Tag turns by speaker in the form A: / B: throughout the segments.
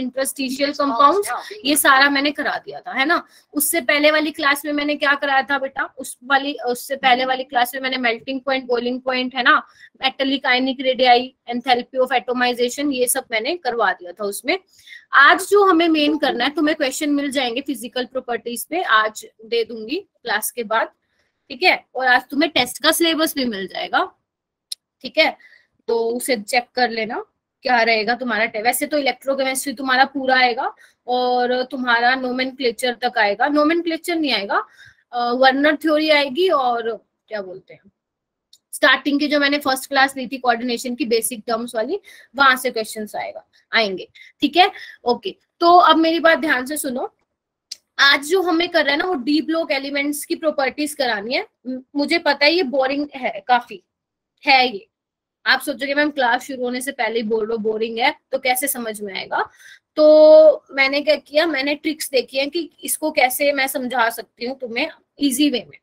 A: Interstitial compounds, ये सारा मैंने करा दिया था, है ना। उससे पहले वाली क्लास में मैंने क्या कराया था बेटा, उससे पहले वाली क्लास में मैंने मेल्टिंग पॉइंट, बॉइलिंग पॉइंट, है ना, metallic ionic radii, enthalpy of atomization, ये सब मैंने करवा दिया था उसमें। आज जो हमें मेन करना है, तुम्हें क्वेश्चन मिल जाएंगे फिजिकल प्रॉपर्टीज पे, आज दे दूंगी क्लास के बाद, ठीक है। और आज तुम्हें टेस्ट का सिलेबस भी मिल जाएगा, ठीक है, तो उसे चेक कर लेना क्या रहेगा तुम्हारा। वैसे तो इलेक्ट्रोकेमिस्ट्री तुम्हारा पूरा आएगा और तुम्हारा नोमेनक्लेचर तक आएगा, नोमेनक्लेचर नहीं आएगा, वर्नर थ्योरी आएगी, और क्या बोलते हैं, स्टार्टिंग की जो मैंने फर्स्ट क्लास ली थी कोऑर्डिनेशन की बेसिक टर्म्स वाली, वहां से क्वेश्चंस आएंगे, ठीक है। ओके, तो अब मेरी बात ध्यान से सुनो। आज जो हमें कर रहा है ना, वो डी ब्लॉक एलिमेंट्स की प्रॉपर्टीज करानी है। मुझे पता है ये बोरिंग है, काफी है ये, आप सोचोगे मैम क्लास शुरू होने से पहले ही बोल रहे हो बोरिंग है, तो कैसे समझ में आएगा। तो मैंने क्या किया, मैंने ट्रिक्स देखी है कि इसको कैसे मैं समझा सकती हूँ तुम्हें इजी वे में,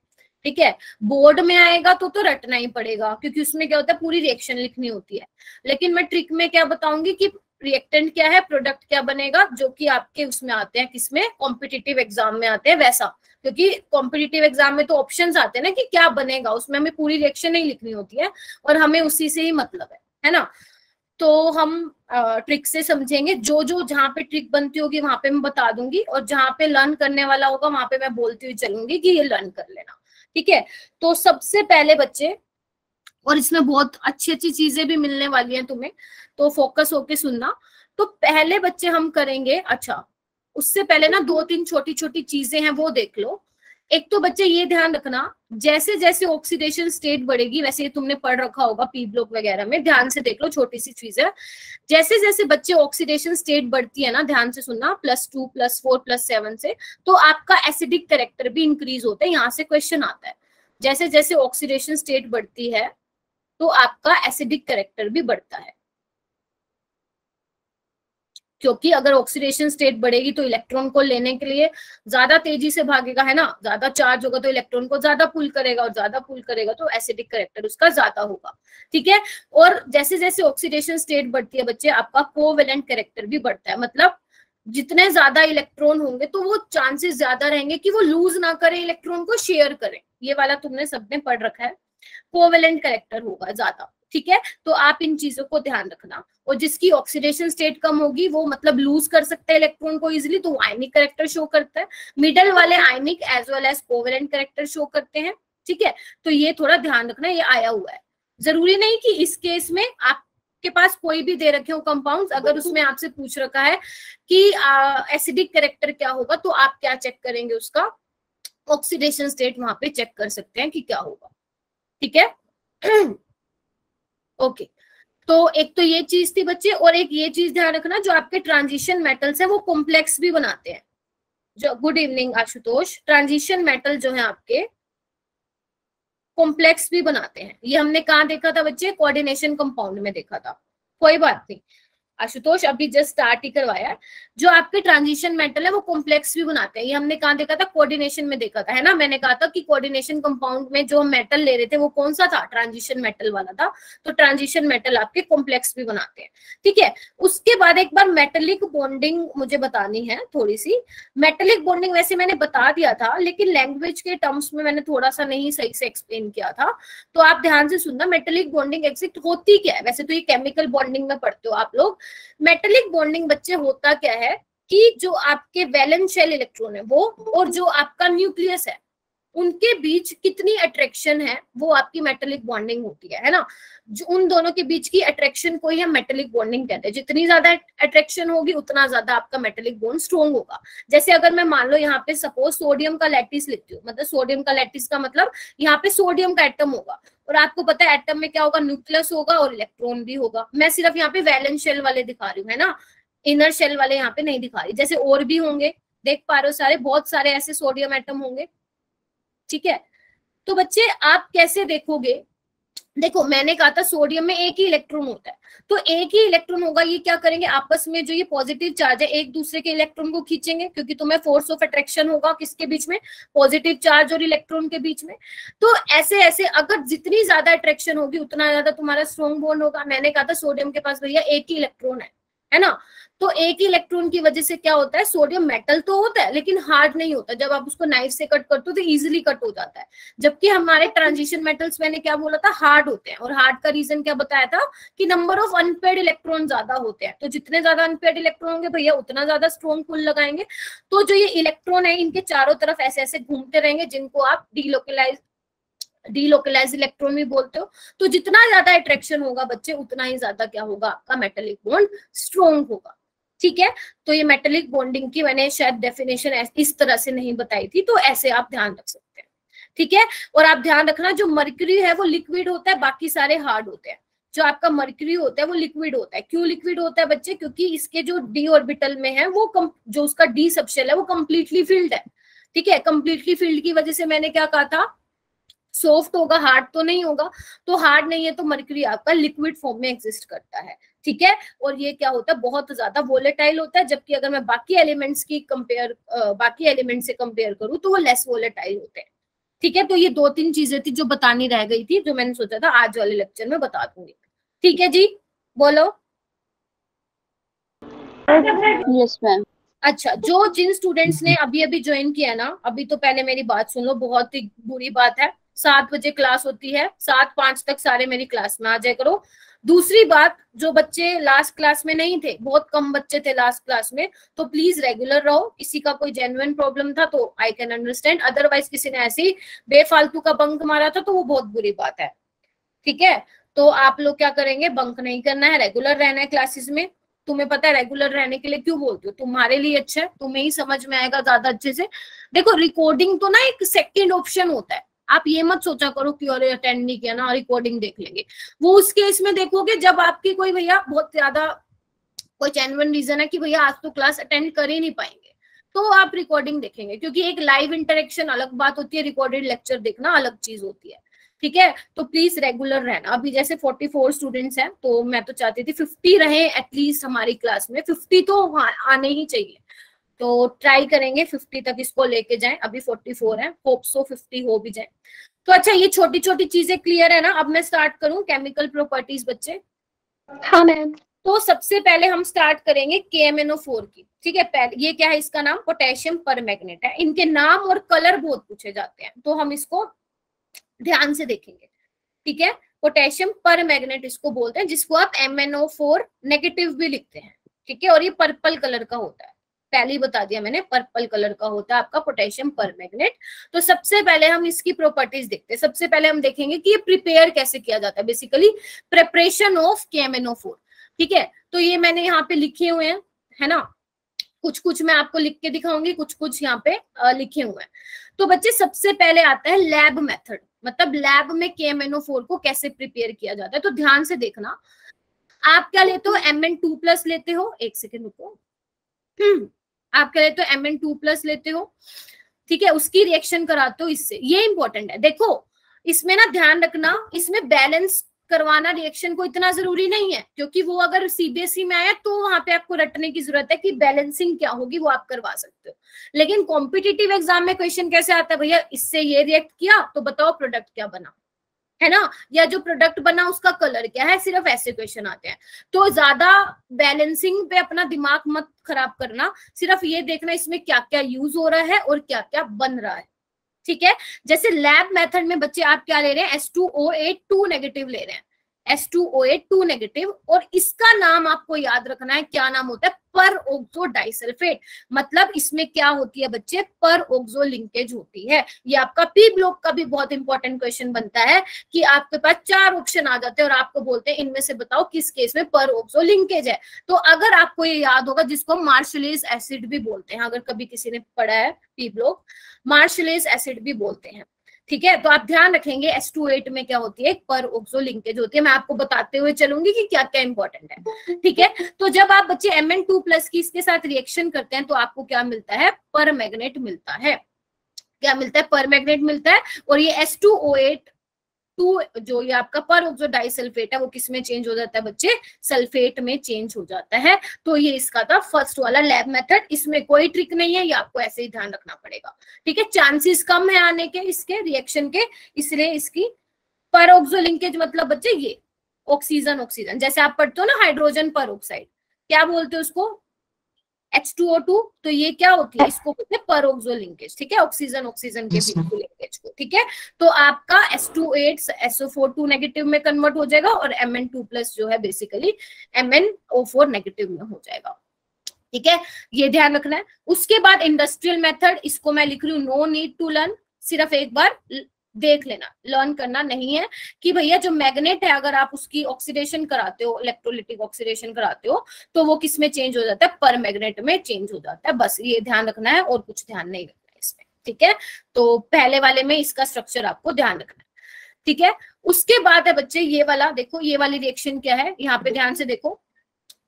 A: ठीक है। बोर्ड में आएगा तो रटना ही पड़ेगा, क्योंकि उसमें क्या होता है, पूरी रिएक्शन लिखनी होती है। लेकिन मैं ट्रिक में क्या बताऊंगी कि रिएक्टेंट क्या है, प्रोडक्ट क्या बनेगा, जो कि आपके उसमें आते हैं, किसमें, कॉम्पिटिटिव एग्जाम में आते हैं वैसा। क्योंकि कॉम्पिटिटिव एग्जाम में तो ऑप्शंस आते हैं ना कि क्या बनेगा, उसमें हमें पूरी रिएक्शन नहीं लिखनी होती है, और हमें उसी से ही मतलब है ना। तो हम ट्रिक से समझेंगे, जो जो जहाँ पे ट्रिक बनती होगी वहां पे मैं बता दूंगी, और जहाँ पे लर्न करने वाला होगा वहां पे मैं बोलती हुई चलूंगी कि ये लर्न कर लेना, ठीक है। तो सबसे पहले बच्चे, और इसमें बहुत अच्छी अच्छी चीजें भी मिलने वाली हैं तुम्हें, तो फोकस होके सुनना। तो पहले बच्चे हम करेंगे, अच्छा उससे पहले ना 2-3 छोटी छोटी चीजें हैं वो देख लो। एक तो बच्चे ये ध्यान रखना, जैसे जैसे ऑक्सीडेशन स्टेट बढ़ेगी, वैसे ये तुमने पढ़ रखा होगा पी ब्लॉक वगैरह में, ध्यान से देख लो, छोटी सी चीज है। जैसे जैसे बच्चे ऑक्सीडेशन स्टेट बढ़ती है ना, ध्यान से सुनना, +2 +4 +7 से, तो आपका एसिडिक कैरेक्टर भी इंक्रीज होता है। यहाँ से क्वेश्चन आता है, जैसे जैसे ऑक्सीडेशन स्टेट बढ़ती है तो आपका एसिडिक कैरेक्टर भी बढ़ता है, क्योंकि अगर ऑक्सीडेशन स्टेट बढ़ेगी तो इलेक्ट्रॉन को लेने के लिए ज्यादा तेजी से भागेगा, है ना, ज्यादा चार्ज होगा तो इलेक्ट्रॉन को ज्यादा पुल करेगा, और ज्यादा पुल करेगा तो एसिडिक कैरेक्टर उसका ज्यादा होगा, ठीक है। और जैसे जैसे ऑक्सीडेशन स्टेट बढ़ती है बच्चे, आपका कोवेलेंट कैरेक्टर भी बढ़ता है। मतलब जितने ज्यादा इलेक्ट्रॉन होंगे तो वो चांसेस ज्यादा रहेंगे कि वो लूज ना करे, इलेक्ट्रॉन को शेयर करें। ये वाला तुमने सबने पढ़ रखा है, कोवेलेंट कैरेक्टर होगा ज्यादा, ठीक है। तो आप इन चीजों को ध्यान रखना। और जिसकी ऑक्सीडेशन स्टेट कम होगी वो मतलब लूज कर सकते हैं इलेक्ट्रॉन को इजीली, तो आयनिक कैरेक्टर शो करता है। मिडल वाले ionic as well as covalent character show करते हैं, ठीक है। तो ये थोड़ा ध्यान रखना, ये आया हुआ है। जरूरी नहीं कि इस केस में आपके पास कोई भी दे रखे हो कंपाउंड्स, अगर उसमें आपसे पूछ रखा है कि एसिडिक कैरेक्टर क्या होगा, तो आप क्या चेक करेंगे, उसका ऑक्सीडेशन स्टेट वहां पे चेक कर सकते हैं कि क्या होगा, ठीक है। ओके, तो एक तो ये चीज थी बच्चे, और एक ये चीज ध्यान रखना, जो आपके ट्रांजिशन मेटल्स है वो कॉम्प्लेक्स भी बनाते हैं। जो good evening Ashutosh, transition metal जो है आपके कॉम्प्लेक्स भी बनाते हैं। ये हमने कहाँ देखा था बच्चे, कोऑर्डिनेशन कंपाउंड में देखा था। कोई बात नहीं आशुतोष, अभी जस्ट स्टार्ट ही करवाया है। जो आपके ट्रांजिशन मेटल है वो कॉम्प्लेक्स भी बनाते हैं, ये हमने कहाँ देखा था, कोऑर्डिनेशन में देखा था, है ना। मैंने कहा था कि कोऑर्डिनेशन कंपाउंड में जो मेटल ले रहे थे वो कौन सा था, ट्रांजिशन मेटल वाला था। तो ट्रांजिशन मेटल आपके कॉम्प्लेक्स भी बनाते हैं, ठीक है। उसके बाद एक बार मेटेलिक बॉन्डिंग मुझे बतानी है थोड़ी सी। मेटेलिक बॉन्डिंग वैसे मैंने बता दिया था, लेकिन लैंग्वेज के टर्म्स में मैंने थोड़ा सा नहीं सही से एक्सप्लेन किया था, तो आप ध्यान से सुनना। मेटेलिक बॉन्डिंग एग्जैक्ट होती क्या है, वैसे तो ये केमिकल बॉन्डिंग में पढ़ते हो आप लोग। मेटेलिक बॉन्डिंग बच्चे होता क्या है कि जो आपके वैलेंस शेल इलेक्ट्रॉन है वो, और जो आपका न्यूक्लियस है, उनके बीच कितनी अट्रैक्शन है, वो आपकी मेटेलिक बॉन्डिंग होती है ना। जो उन दोनों के बीच की अट्रैक्शन को ही हम मेटेलिक बॉन्डिंग कहते हैं। जितनी ज्यादा अट्रैक्शन होगी उतना ज्यादा आपका मेटेलिक बॉन्ड स्ट्रॉन्ग होगा। जैसे अगर मैं मान लो यहाँ पे सपोज सोडियम का लैटिस लिखती हूँ, मतलब सोडियम का लैटिस का मतलब यहाँ पे सोडियम का एटम होगा, और आपको पता है एटम में क्या होगा, न्यूक्लियस होगा और इलेक्ट्रॉन भी होगा। मैं सिर्फ यहाँ पे वैलेंस शेल वाले दिखा रही हूँ, है ना, इनर शेल वाले यहाँ पे नहीं दिखा रही। जैसे और भी होंगे, देख पा रहे हो सारे, बहुत सारे ऐसे सोडियम एटम होंगे, ठीक है। तो बच्चे आप कैसे देखोगे, देखो मैंने कहा था सोडियम में एक ही इलेक्ट्रॉन होता है, तो एक ही इलेक्ट्रॉन होगा। ये क्या करेंगे, आपस में जो ये पॉजिटिव चार्ज है एक दूसरे के इलेक्ट्रॉन को खींचेंगे, क्योंकि तुम्हें फोर्स ऑफ अट्रैक्शन होगा किसके बीच में, पॉजिटिव चार्ज और इलेक्ट्रॉन के बीच में। तो ऐसे ऐसे अगर जितनी ज्यादा अट्रैक्शन होगी उतना ज्यादा तुम्हारा स्ट्रॉन्ग बॉन्ड होगा। मैंने कहा था सोडियम के पास भैया एक ही इलेक्ट्रॉन है, है ना। तो एक ही इलेक्ट्रॉन की वजह से क्या होता है, सोडियम मेटल तो होता है लेकिन हार्ड नहीं होता, जब आप उसको नाइफ से कट करते हो तो इजीली कट हो जाता है। जबकि हमारे ट्रांजिशन मेटल्स, मैंने क्या बोला था, हार्ड होते हैं। और हार्ड का रीजन क्या बताया था कि नंबर ऑफ अनपेयर्ड इलेक्ट्रॉन ज्यादा होते हैं, तो जितने ज्यादा अनपेयर्ड इलेक्ट्रॉन होंगे भैया उतना ज्यादा स्ट्रॉन्ग पुल लगाएंगे। तो जो ये इलेक्ट्रॉन है इनके चारों तरफ ऐसे ऐसे घूमते रहेंगे, जिनको आप डीलोकलाइज इलेक्ट्रॉन भी बोलते हो। तो जितना ज्यादा अट्रैक्शन होगा बच्चे, उतना ही ज्यादा क्या होगा, आपका मेटेलिक बॉन्ड स्ट्रॉन्ग होगा। ठीक है, तो ये मेटेलिक बॉन्डिंग की मैंने शायद डेफिनेशन इस तरह से नहीं बताई थी, तो ऐसे आप ध्यान रख सकते हैं। ठीक है, और आप ध्यान रखना जो मर्क्यूरी है वो लिक्विड होता है, बाकी सारे हार्ड होते हैं। जो आपका मर्क्यूरी होता है वो लिक्विड होता है। क्यों लिक्विड होता है बच्चे, क्योंकि इसके जो डी ऑर्बिटल में है वो जो उसका डी सबशेल है वो कंप्लीटली फिल्ड है। ठीक है, कंप्लीटली फिल्ड की वजह से मैंने क्या कहा था, सॉफ्ट होगा, हार्ड तो नहीं होगा। तो हार्ड नहीं है तो मर्क्यूरी आपका लिक्विड फॉर्म में एग्जिस्ट करता है। ठीक है, और ये क्या होता है, बहुत ज्यादा वोलेटाइल होता है। जबकि अगर मैं बाकी एलिमेंट्स से कंपेयर करूं तो वो लेस वोलेटाइल होते हैं। ठीक है, तो ये 2-3 चीजें थी जो बतानी रह गई थी, जो मैंने सोचा था आज वाले लेक्चर में बता दूंगी। ठीक है जी, बोलो।
B: Yes ma'am.
A: अच्छा, जिन स्टूडेंट्स ने अभी अभी ज्वाइन किया ना, अभी तो पहले मेरी बात सुन लो, बहुत ही बुरी बात है, 7 बजे क्लास होती है, 7:05 तक सारे मेरी क्लास में आ जाया करो। दूसरी बात, जो बच्चे लास्ट क्लास में नहीं थे, बहुत कम बच्चे थे लास्ट क्लास में, तो प्लीज रेगुलर रहो। किसी का कोई जेन्युइन प्रॉब्लम था तो आई कैन अंडरस्टैंड, अदरवाइज किसी ने ऐसे ही बेफालतू का बंक मारा था तो वो बहुत बुरी बात है। ठीक है, तो आप लोग क्या करेंगे, बंक नहीं करना है, रेगुलर रहना है क्लासेस में। तुम्हें पता है रेगुलर रहने के लिए क्यों बोलती हूँ, तुम्हारे लिए अच्छा है, तुम्हें ही समझ में आएगा ज्यादा अच्छे से। देखो रिकॉर्डिंग तो ना एक सेकंड ऑप्शन होता है, आप ये मत सोचा करो कि अरे अटेंड नहीं किया ना रिकॉर्डिंग देख लेंगे। वो उस केस में देखोगे जब आपकी कोई भैया बहुत ज्यादा कोई जेन्युइन रीजन है कि भैया आज तो क्लास अटेंड कर ही नहीं पाएंगे, तो आप रिकॉर्डिंग देखेंगे। क्योंकि एक लाइव इंटरेक्शन अलग बात होती है, रिकॉर्डेड लेक्चर देखना अलग चीज होती है। ठीक है, तो प्लीज रेगुलर रहना। अभी जैसे 44 स्टूडेंट्स हैं, तो मैं तो चाहती थी 50 रहे एटलीस्ट हमारी क्लास में, 50 तो आने ही चाहिए। तो ट्राई करेंगे 50 तक इसको लेके जाएं। अभी 44 है, होप सो 50 हो भी जाए। तो अच्छा, ये छोटी छोटी चीजें क्लियर है ना। अब मैं स्टार्ट करूं केमिकल प्रॉपर्टीज बच्चे।
B: हाँ मैम।
A: तो सबसे पहले हम स्टार्ट करेंगे KMnO4 की। ठीक है, पहले ये क्या है, इसका नाम पोटेशियम परमैग्नेट है। इनके नाम और कलर बहुत पूछे जाते हैं, तो हम इसको ध्यान से देखेंगे। ठीक है, पोटेशियम परमैग्नेट इसको बोलते हैं, जिसको आप MnO4 नेगेटिव भी लिखते हैं। ठीक है, और ये पर्पल कलर का होता है, पहले ही बता दिया मैंने, पर्पल कलर का होता है आपका पोटेशियम परमैग्नेट। तो सबसे पहले हम इसकी प्रॉपर्टीज देखते हैं। सबसे पहले हम देखेंगे कि ये प्रिपेयर कैसे किया जाता है, बेसिकली प्रिपरेशन ऑफ KMnO4। ठीक है, तो ये मैंने यहाँ पे लिखे हुए हैं, है ना, कुछ कुछ मैं आपको लिख के दिखाऊंगी, कुछ कुछ यहाँ पे लिखे हुए हैं। तो बच्चे सबसे पहले आता है लैब मेथड, मतलब लैब में KMnO4 को कैसे प्रिपेयर किया जाता है। तो ध्यान से देखना, आप क्या लेते हो, Mn2+ लेते हो, एक सेकेंड रुको, आप क्या लेते हो, Mn2+ लेते हो। ठीक है, उसकी रिएक्शन कराते हो इससे, ये इंपॉर्टेंट है। देखो इसमें ना ध्यान रखना, इसमें बैलेंस करवाना रिएक्शन को इतना जरूरी नहीं है, क्योंकि वो अगर CBSE में आया तो वहां पे आपको रटने की जरूरत है कि बैलेंसिंग क्या होगी, वो आप करवा सकते हो। लेकिन कॉम्पिटिटिव एग्जाम में क्वेश्चन कैसे आता है, भैया इससे ये रिएक्ट किया तो बताओ प्रोडक्ट क्या बना, है ना, या जो प्रोडक्ट बना उसका कलर क्या है, सिर्फ ऐसे क्वेश्चन आते हैं। तो ज्यादा बैलेंसिंग पे अपना दिमाग मत खराब करना, सिर्फ ये देखना इसमें क्या क्या यूज हो रहा है और क्या क्या बन रहा है। ठीक है, जैसे लैब मेथड में बच्चे आप क्या ले रहे हैं, H2O8 2 नेगेटिव ले रहे हैं, H2O8 2 नेगेटिव, और इसका नाम आपको याद रखना है, क्या नाम होता है, पर ऑक्सो डाइसल्फेट। मतलब इसमें क्या होती है बच्चे, पर ऑक्सो लिंकेज होती है। ये आपका पी ब्लॉक का भी बहुत इंपॉर्टेंट क्वेश्चन बनता है कि आपके पास 4 ऑप्शन आ जाते हैं और आपको बोलते हैं इनमें से बताओ किस केस में पर ऑक्सो लिंकेज है। तो अगर आपको ये याद होगा, जिसको मार्शलेज एसिड भी बोलते हैं, अगर कभी किसी ने पढ़ा है पी ब्लॉक, मार्शलेज एसिड भी बोलते हैं। ठीक है, तो आप ध्यान रखेंगे H2O8 में क्या होती है, पर ऑक्सो लिंकेज होती है। मैं आपको बताते हुए चलूंगी कि क्या क्या इंपॉर्टेंट है। ठीक है, तो जब आप बच्चे Mn2+ की इसके साथ रिएक्शन करते हैं तो आपको क्या मिलता है, परमैग्नेट मिलता है। क्या मिलता है, परमैग्नेट मिलता है। और ये H2O8 2 जो ये आपका पर ऑक्सो डाइसल्फेट है, वो किस में चेंज हो जाता है बच्चे, सल्फेट में चेंज हो जाता है। तो ये इसका था फर्स्ट वाला लैब मेथड, इसमें कोई ट्रिक नहीं है, ये आपको ऐसे ही ध्यान रखना पड़ेगा। ठीक है, चांसेस कम है आने के इसके रिएक्शन के, इसलिए इसकी पर ऑक्सो लिंकेज मतलब बच्चे ये ऑक्सीजन ऑक्सीजन, जैसे आप पढ़ते हो ना हाइड्रोजन पर ऑक्साइड, क्या बोलते हैं उसको, H2O2। तो ये क्या होती है, इसको बोलते हैं परोक्सो लिंकेज, ठीक है, ऑक्सीजन ऑक्सीजन के बीच के लिंकेज को, ठीक है। तो आपका H2 8 SO4 नेगेटिव में कन्वर्ट हो जाएगा और Mn2+ जो है बेसिकली MnO4 नेगेटिव में हो जाएगा, ठीक है, ये ध्यान रखना है। उसके बाद इंडस्ट्रियल मेथड, इसको मैं लिख रही हूँ नो नीड टू लर्न, सिर्फ एक बार देख लेना, लर्न करना नहीं है कि भैया जो मैग्नेट है अगर आप उसकी ऑक्सीडेशन कराते हो, इलेक्ट्रोलिटिक ऑक्सीडेशन कराते हो तो वो किस में चेंज हो जाता है, पर मैग्नेट में चेंज हो जाता है, बस ये ध्यान रखना है और कुछ ध्यान नहीं रखना है इसमें, ठीक है। तो पहले वाले में इसका स्ट्रक्चर आपको ध्यान रखना है, ठीक है। उसके बाद है बच्चे ये वाला, देखो ये वाली रिएक्शन क्या है, यहाँ पे ध्यान से देखो,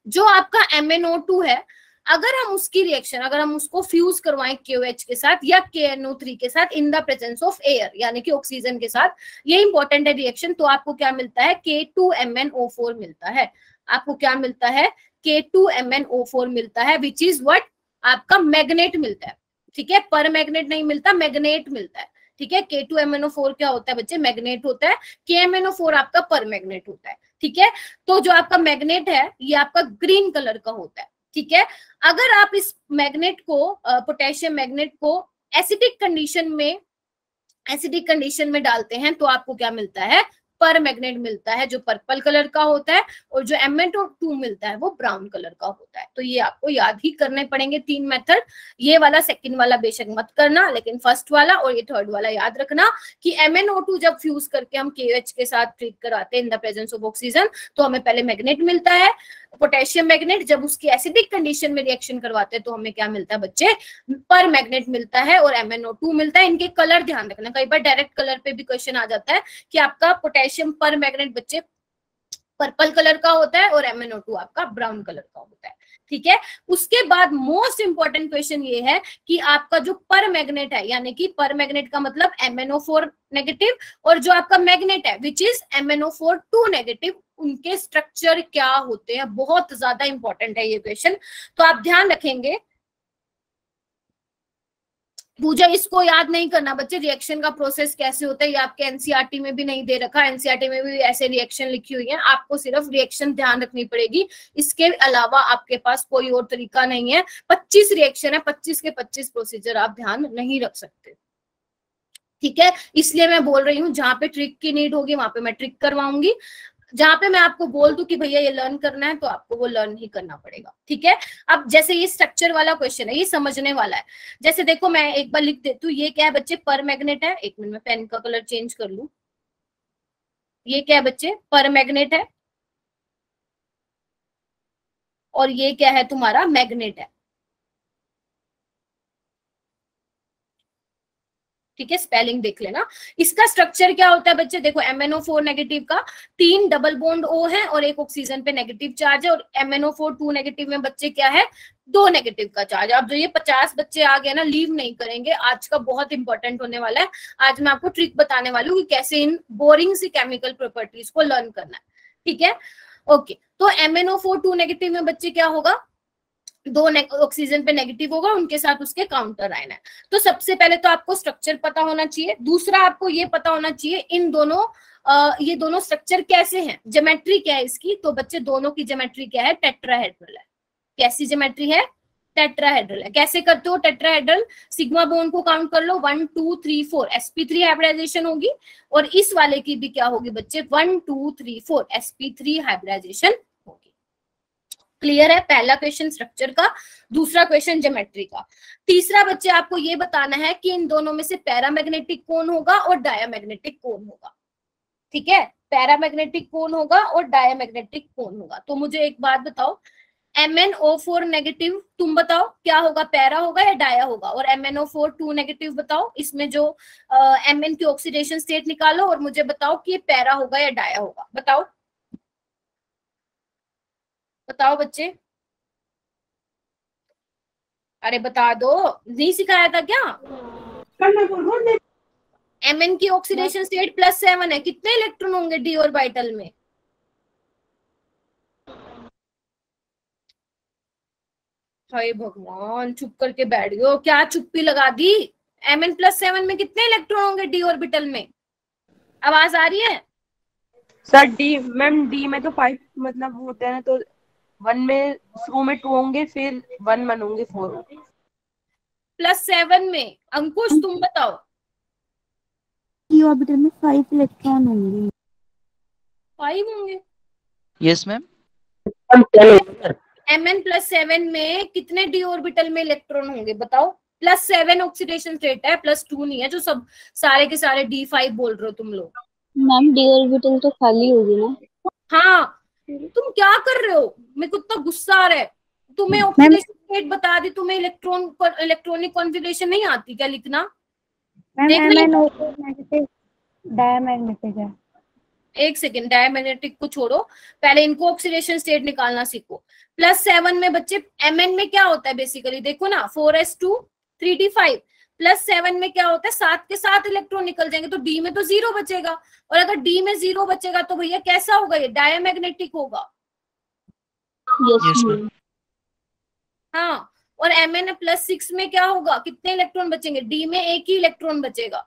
A: जो आपका MnO2 है, अगर हम उसकी रिएक्शन, अगर हम उसको फ्यूज करवाएं KOH के साथ या KNO3 के साथ इन द प्रेजेंस ऑफ एयर, यानी कि ऑक्सीजन के साथ, ये इंपॉर्टेंट है रिएक्शन, तो आपको क्या मिलता है, K2MnO4 मिलता है। आपको क्या मिलता है, K2MnO4 मिलता है, विच इज व्हाट, आपका मैग्नेट मिलता है, ठीक है, पर मैग्नेट नहीं मिलता, मैग्नेट मिलता है, ठीक है। K2MnO4 क्या होता है बच्चे, मैग्नेट होता है, KMnO4 आपका पर मैग्नेट होता है, ठीक है। तो जो आपका मैग्नेट है ये आपका ग्रीन कलर का होता है, ठीक है। अगर आप इस मैग्नेट को, पोटेशियम मैग्नेट को एसिडिक कंडीशन में डालते हैं तो आपको क्या मिलता है, पर मैग्नेट मिलता है, जो पर्पल कलर का होता है, और जो MnO2 मिलता है वो ब्राउन कलर का होता है। तो ये आपको याद ही करने पड़ेंगे 3 मेथड, ये वाला सेकंड वाला बेशक मत करना, लेकिन फर्स्ट वाला और ये थर्ड वाला याद रखना कि MnO2 जब फ्यूज करके हम KOH के साथ ट्रीट कराते हैं इन द प्रेजेंस ऑफ ऑक्सीजन, तो हमें पहले मैग्नेट मिलता है, पोटेशियम मैग्नेट, जब उसकी एसिडिक कंडीशन में रिएक्शन करवाते हैं तो हमें क्या मिलता है बच्चे, पर मैग्नेट मिलता है और MnO2 मिलता है। इनके कलर ध्यान रखना, कई बार डायरेक्ट कलर पे भी क्वेश्चन आ जाता है कि आपका पोटेशियम पर मैग्नेट बच्चे पर्पल कलर का होता है और MnO2 आपका ब्राउन कलर का होता है, ठीक है। उसके बाद मोस्ट इंपॉर्टेंट क्वेश्चन ये है कि आपका जो पर मैग्नेट है, यानी कि पर मैग्नेट का मतलब MnO4 नेगेटिव, और जो आपका मैग्नेट है विच इज MnO4 नेगेटिव, उनके स्ट्रक्चर क्या होते हैं, बहुत ज्यादा इंपॉर्टेंट है ये क्वेश्चन, तो आप ध्यान रखेंगे। पूजा इसको याद नहीं करना बच्चे, रिएक्शन का प्रोसेस कैसे होता है ये आपके एनसीईआरटी में भी नहीं दे रखा, एनसीईआरटी में भी ऐसे रिएक्शन लिखी हुई है, आपको सिर्फ रिएक्शन ध्यान रखनी पड़ेगी, इसके अलावा आपके पास कोई और तरीका नहीं है। 25 रिएक्शन है, 25 के 25 प्रोसीजर आप ध्यान नहीं रख सकते, ठीक है। इसलिए मैं बोल रही हूँ जहां पे ट्रिक की नीड होगी वहां पे मैं ट्रिक करवाऊंगी, जहां पे मैं आपको बोल दूं कि भैया ये लर्न करना है तो आपको वो लर्न ही करना पड़ेगा, ठीक है। अब जैसे ये स्ट्रक्चर वाला क्वेश्चन है, ये समझने वाला है, जैसे देखो मैं एक बार लिख देती हूँ, ये क्या है बच्चे, पर मैग्नेट है, एक मिनट में पेन का कलर चेंज कर लूं, ये क्या है बच्चे, पर मैग्नेट है, और ये क्या है तुम्हारा, मैग्नेट है, ठीक है। स्पेलिंग देख लेना, इसका स्ट्रक्चर क्या होता है बच्चे, देखो MnO4 नेगेटिव का 3 डबल बॉन्ड O है और एक ऑक्सीजन पे नेगेटिव चार्ज है, और MnO4 नेगेटिव में बच्चे क्या है, 2 नेगेटिव का चार्ज। अब जो ये 50 बच्चे आ गए ना, लीव नहीं करेंगे, आज का बहुत इंपॉर्टेंट होने वाला है। आज मैं आपको ट्रिक बताने वाली हूँ कि कैसे इन बोरिंग सी केमिकल प्रॉपर्टीज को लर्न करना है, ठीक है। ओके, तो MnO4 नेगेटिव में बच्चे क्या होगा, 2 ऑक्सीजन पे नेगेटिव होगा, उनके साथ उसके काउंटर आयन है। तो सबसे पहले तो आपको स्ट्रक्चर पता होना चाहिए, दूसरा आपको ये पता होना चाहिए इन दोनों ये दोनों स्ट्रक्चर कैसे हैं, ज्योमेट्री क्या है इसकी, तो बच्चे दोनों की ज्योमेट्री क्या है, टेट्राहेड्रल है। कैसी ज्योमेट्री है, टेट्राहेड्रल है। कैसे करते हो टेट्राहेड्रल, सिग्मा बोन को काउंट कर लो, 1 2 3 4 sp3 हाइब्रिडाइजेशन होगी, और इस वाले की भी क्या होगी बच्चे, 1 2 3 4 sp3 हाइब्रिडाइजेशन होगी। क्लियर है, पहला क्वेश्चन स्ट्रक्चर का, दूसरा क्वेश्चन ज्योमेट्री का। तीसरा बच्चे आपको ये बताना है कि इन दोनों में से पैरामैग्नेटिक कौन होगा और डायामैग्नेटिक कौन होगा, ठीक है। पैरामैग्नेटिक कौन होगा और डायामैग्नेटिक कौन होगा। तो मुझे एक बात बताओ, MnO4 नेगेटिव तुम बताओ क्या होगा, पैरा होगा या डाया होगा, और MnO4 नेगेटिव बताओ, इसमें जो Mn की ऑक्सीडेशन स्टेट निकालो और मुझे बताओ कि ये पैरा होगा या डाया होगा, बताओ बताओ बच्चे, अरे बता दो, नहीं सिखाया था क्या। Mn की ऑक्सीडेशन स्टेट +7 है, कितने इलेक्ट्रॉन होंगे डी ऑर्बिटल में, हाय भगवान, चुप करके बैठ गए हो क्या, चुप्पी लगा दी। Mn+7 में कितने इलेक्ट्रॉन होंगे डी ऑर्बिटल में, आवाज आ रही है
C: सर डी मैम, डी में तो 5 मतलब होते हैं ना, तो 1 में शुरू में 2 होंगे, फिर 1 होंगे, 4 होंगे।
A: +7 में अंकुश तुम बताओ।
B: p ऑर्बिटल में 5 इलेक्ट्रॉन होंगे।
A: 5 होंगे।
D: Yes ma'am.
A: Mn+7 में कितने d ऑर्बिटल में इलेक्ट्रॉन होंगे बताओ। +7 ऑक्सीडेशन स्टेट है, +2 नहीं है जो सब सारे के सारे D5 बोल रहे हो तुम लोग।
B: मैम d ऑर्बिटल तो खाली होगी ना।
A: हाँ तुम क्या कर रहे हो, मेरे को इतना गुस्सा आ रहा है। तुम्हें ऑक्सीडेशन स्टेट बता दी, तुम्हें इलेक्ट्रॉनिक कॉन्फ़िगरेशन नहीं आती क्या लिखना?
B: MnO4 नेगेटिव डायमैग्नेटिक है।
A: एक सेकेंड, डायमैग्नेटिक को छोड़ो, पहले इनको ऑक्सीडेशन स्टेट निकालना सीखो। +7 में बच्चे Mn में क्या होता है बेसिकली, देखो ना 4s2 3d5। +7 में क्या होता है, 7 के 7 इलेक्ट्रॉन निकल जाएंगे तो D में तो 0 बचेगा, और अगर D में 0 बचेगा तो भैया कैसा होगा, ये डायमैग्नेटिक होगा।
B: Yes ma'am.
A: हाँ, और Mn+6 में क्या होगा, कितने इलेक्ट्रॉन बचेंगे, D में एक ही इलेक्ट्रॉन बचेगा।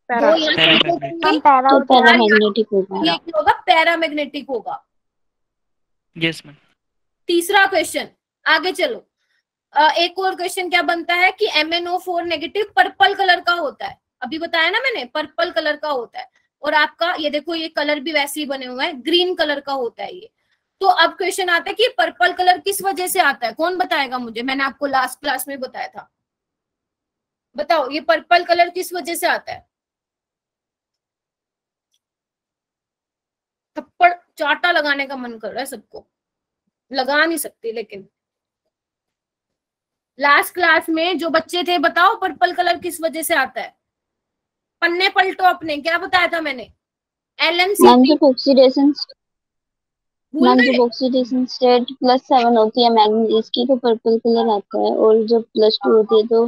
A: दो यहाँ से
B: तो पैरामैग्नेटिक होगा।
A: ये क्या होगा, पैरामैग्नेटिक होगा।
D: Yes ma'am.
A: तीसरा क्वेश्चन, आगे चलो। एक और क्वेश्चन क्या बनता है कि MnO4 नेगेटिव पर्पल कलर का होता है, अभी बताया ना मैंने, पर्पल कलर का होता है। और आपका ये देखो, ये कलर भी वैसे ही बने हुए हैं, ग्रीन कलर का होता है ये। तो अब क्वेश्चन आता है कि पर्पल कलर किस वजह से आता है, कौन बताएगा मुझे? मैंने आपको लास्ट क्लास में बताया था, बताओ ये पर्पल कलर किस वजह से आता है? थप्पड़ चाटा लगाने का मन कर रहा है सबको, लगा नहीं सकती लेकिन। लास्ट क्लास में जो बच्चे थे बताओ पर्पल कलर किस वजह से आता है? पन्ने पलटो अपने, क्या बताया था मैंने? LMCT
B: जब ऑक्सीडेशन स्टेट +7 होती है मैग्नीज की तो पर्पल कलर आता है, और जब +2 होती है तो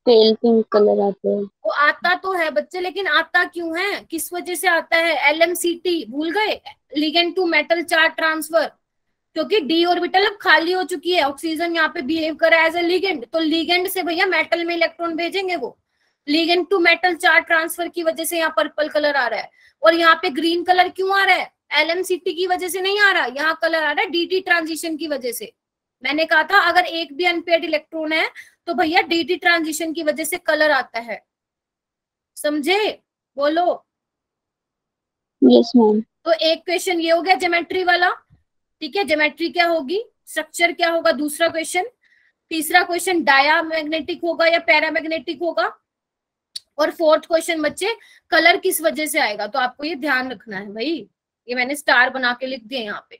B: पेल पिंक कलर आता है।
A: वो आता तो है बच्चे, लेकिन आता क्यों है, किस वजह से आता है? LMCT भूल गए, ligand to metal charge transfer. क्योंकि d ऑर्बिटल अब खाली हो चुकी है, ऑक्सीजन यहाँ पे बिहेव कर रहा है एज ए लिगेंड, तो लिगेंड से भैया मेटल में इलेक्ट्रॉन भेजेंगे वो। Ligand to metal charge transfer की वजह से यहाँ पर्पल कलर आ रहा है। और यहाँ पे ग्रीन कलर क्यों आ रहा है? LMCT की वजह से नहीं आ रहा, यहाँ कलर आ रहा है DT ट्रांजिशन की वजह से। मैंने कहा था अगर एक भी अनपेयर्ड इलेक्ट्रॉन है तो भैया DT ट्रांजिशन की वजह से कलर आता है, समझे? बोलो।
B: Yes ma'am.
A: तो एक क्वेश्चन ये हो गया ज्योमेट्री वाला, ठीक है। ज्योमेट्री क्या होगी, स्ट्रक्चर क्या होगा, दूसरा क्वेश्चन। तीसरा क्वेश्चन डायमैग्नेटिक होगा या पैरामैग्नेटिक होगा। और फोर्थ क्वेश्चन बच्चे कलर किस वजह से आएगा, तो आपको ये ध्यान रखना है भाई, ये मैंने स्टार बना के लिख दिए यहाँ पे,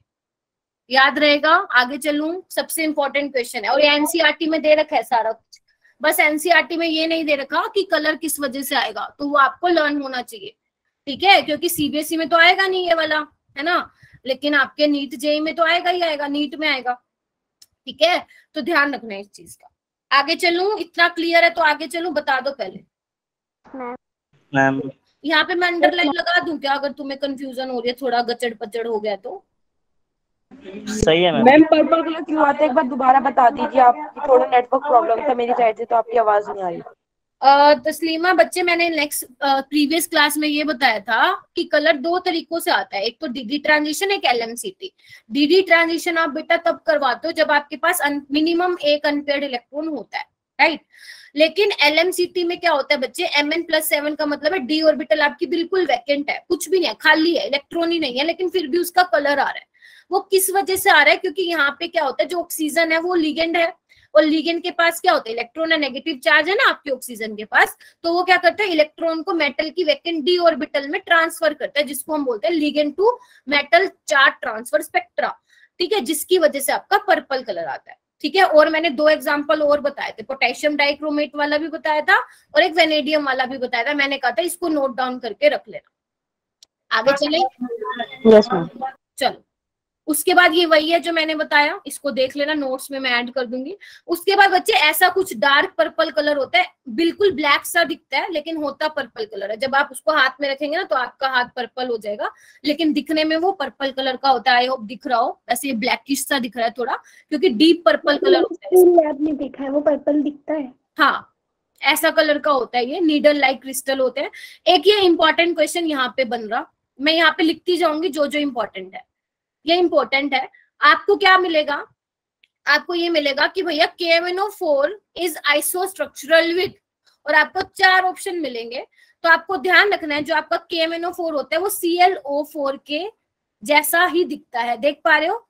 A: याद रहेगा। आगे चलूं, सबसे इंपॉर्टेंट क्वेश्चन है, और ये एनसीईआरटी में दे रखा है सारा कुछ, बस एनसीईआरटी में ये नहीं दे रखा कि कलर किस वजह से आएगा, तो वो आपको लर्न होना चाहिए, ठीक है। क्योंकि सीबीएसई में तो आएगा नहीं ये वाला, है ना, लेकिन आपके नीट जेई में तो आएगा ही आएगा, नीट में आएगा, ठीक है। तो ध्यान रखना है इस चीज का। आगे चलूं, इतना क्लियर है तो आगे चलूं, बता दो पहले
D: मैम।
A: यहाँ पे मैं अंडरलाइन लगा दूं क्या, अगर तुम्हें कंफ्यूजन हो रही है, थोड़ा गचड़ पचड़ हो गया तो?
D: सही है मैम।
C: मैम पर्पल कलर क्यों आता है, एक बार दोबारा बता दीजिए, आपकी थोड़ा नेटवर्क प्रॉब्लम था मेरी साइड से तो आपकी आवाज नहीं आ रही।
A: तस्लीमा बच्चे, मैंने नेक्स्ट प्रीवियस क्लास में ये बताया था कि कलर दो तरीकों से आता है, एक तो डीडी ट्रांजिशन, एक LMCT। डीडी ट्रांजिशन आप बेटा तब करवाते हो जब आपके पास मिनिमम एक अनपेयर्ड इलेक्ट्रॉन होता है, राइट। लेकिन LMCT में क्या होता है बच्चे, Mn+7 का मतलब है डी ऑर्बिटल आपकी बिल्कुल वैकेंट है, कुछ भी नहीं है, खाली है, इलेक्ट्रॉन ही नहीं है, लेकिन फिर भी उसका कलर आ रहा है। वो किस वजह से आ रहा है? क्योंकि यहाँ पे क्या होता है, जो ऑक्सीजन है वो लिगेंड है, और लिगेंड के पास क्या होता है, इलेक्ट्रॉन है, नेगेटिव चार्ज है ना आपके ऑक्सीजन के पास, तो वो क्या करता है, इलेक्ट्रॉन को मेटल की वैकेंट डी ऑर्बिटल में ट्रांसफर करता है, जिसको हम बोलते हैं ligand to metal charge transfer spectra, ठीक है, जिसकी वजह से आपका पर्पल कलर आता है, ठीक है। और मैंने दो एग्जांपल और बताए थे, पोटेशियम डाइक्रोमेट वाला भी बताया था और एक वेनेडियम वाला भी बताया था, मैंने कहा था इसको नोट डाउन करके रख लेना। आगे चले?
C: Yes ma'am.
A: चलो, उसके बाद ये वही है जो मैंने बताया, इसको देख लेना, नोट्स में मैं ऐड कर दूंगी। उसके बाद बच्चे ऐसा कुछ डार्क पर्पल कलर होता है, बिल्कुल ब्लैक सा दिखता है लेकिन होता पर्पल कलर है। जब आप उसको हाथ में रखेंगे ना तो आपका हाथ पर्पल हो जाएगा, लेकिन दिखने में वो पर्पल कलर का होता है। आई होप दिख रहा हो, वैसे ये ब्लैकिश सा दिख रहा है थोड़ा, क्योंकि डीप पर्पल कलर होता है।
B: आपने देखा है वो पर्पल दिखता है?
A: हाँ, ऐसा कलर का होता है, ये नीडल लाइक क्रिस्टल होते हैं। एक ये इंपॉर्टेंट क्वेश्चन यहाँ पे बन रहा, मैं यहाँ पे लिखती जाऊंगी जो जो इंपॉर्टेंट है, ये इंपॉर्टेंट है। आपको क्या मिलेगा, आपको ये मिलेगा कि भैया KMnO4 इज आइसोस्ट्रक्चरल विथ, और आपको 4 ऑप्शन मिलेंगे। तो आपको ध्यान रखना है जो आपका KMnO4 होता है वो ClO4 के जैसा ही दिखता है। देख पा रहे हो,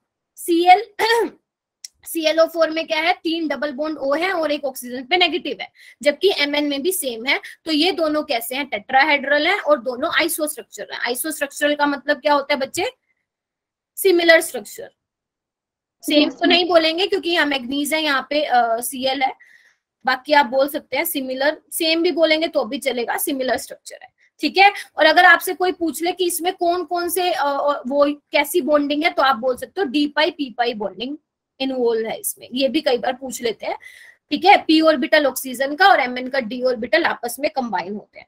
A: ClO4 में क्या है, 3 डबल बॉन्ड O है और एक ऑक्सीजन पे नेगेटिव है, जबकि Mn में भी सेम है। तो ये दोनों कैसे हैं, टेट्राहेड्रल है और दोनों आइसोस्ट्रक्चरल है। आइसोस्ट्रक्चरल का मतलब क्या होता है बच्चे, सिमिलर स्ट्रक्चर। सेम तो नहीं बोलेंगे क्योंकि यहाँ मैग्नीज है, यहाँ पे Cl है, बाकी आप बोल सकते हैं सिमिलर, सेम भी बोलेंगे तो भी चलेगा, सिमिलर स्ट्रक्चर है, ठीक है। और अगर आपसे कोई पूछ ले कि इसमें कौन कौन से वो कैसी बॉन्डिंग है, तो आप बोल सकते हो डी पाई पी पाई बॉन्डिंग इन्वॉल्व है इसमें, ये भी कई बार पूछ लेते हैं, ठीक है। p ऑर्बिटल ऑक्सीजन का और Mn का d ऑर्बिटल आपस में कंबाइन होते हैं।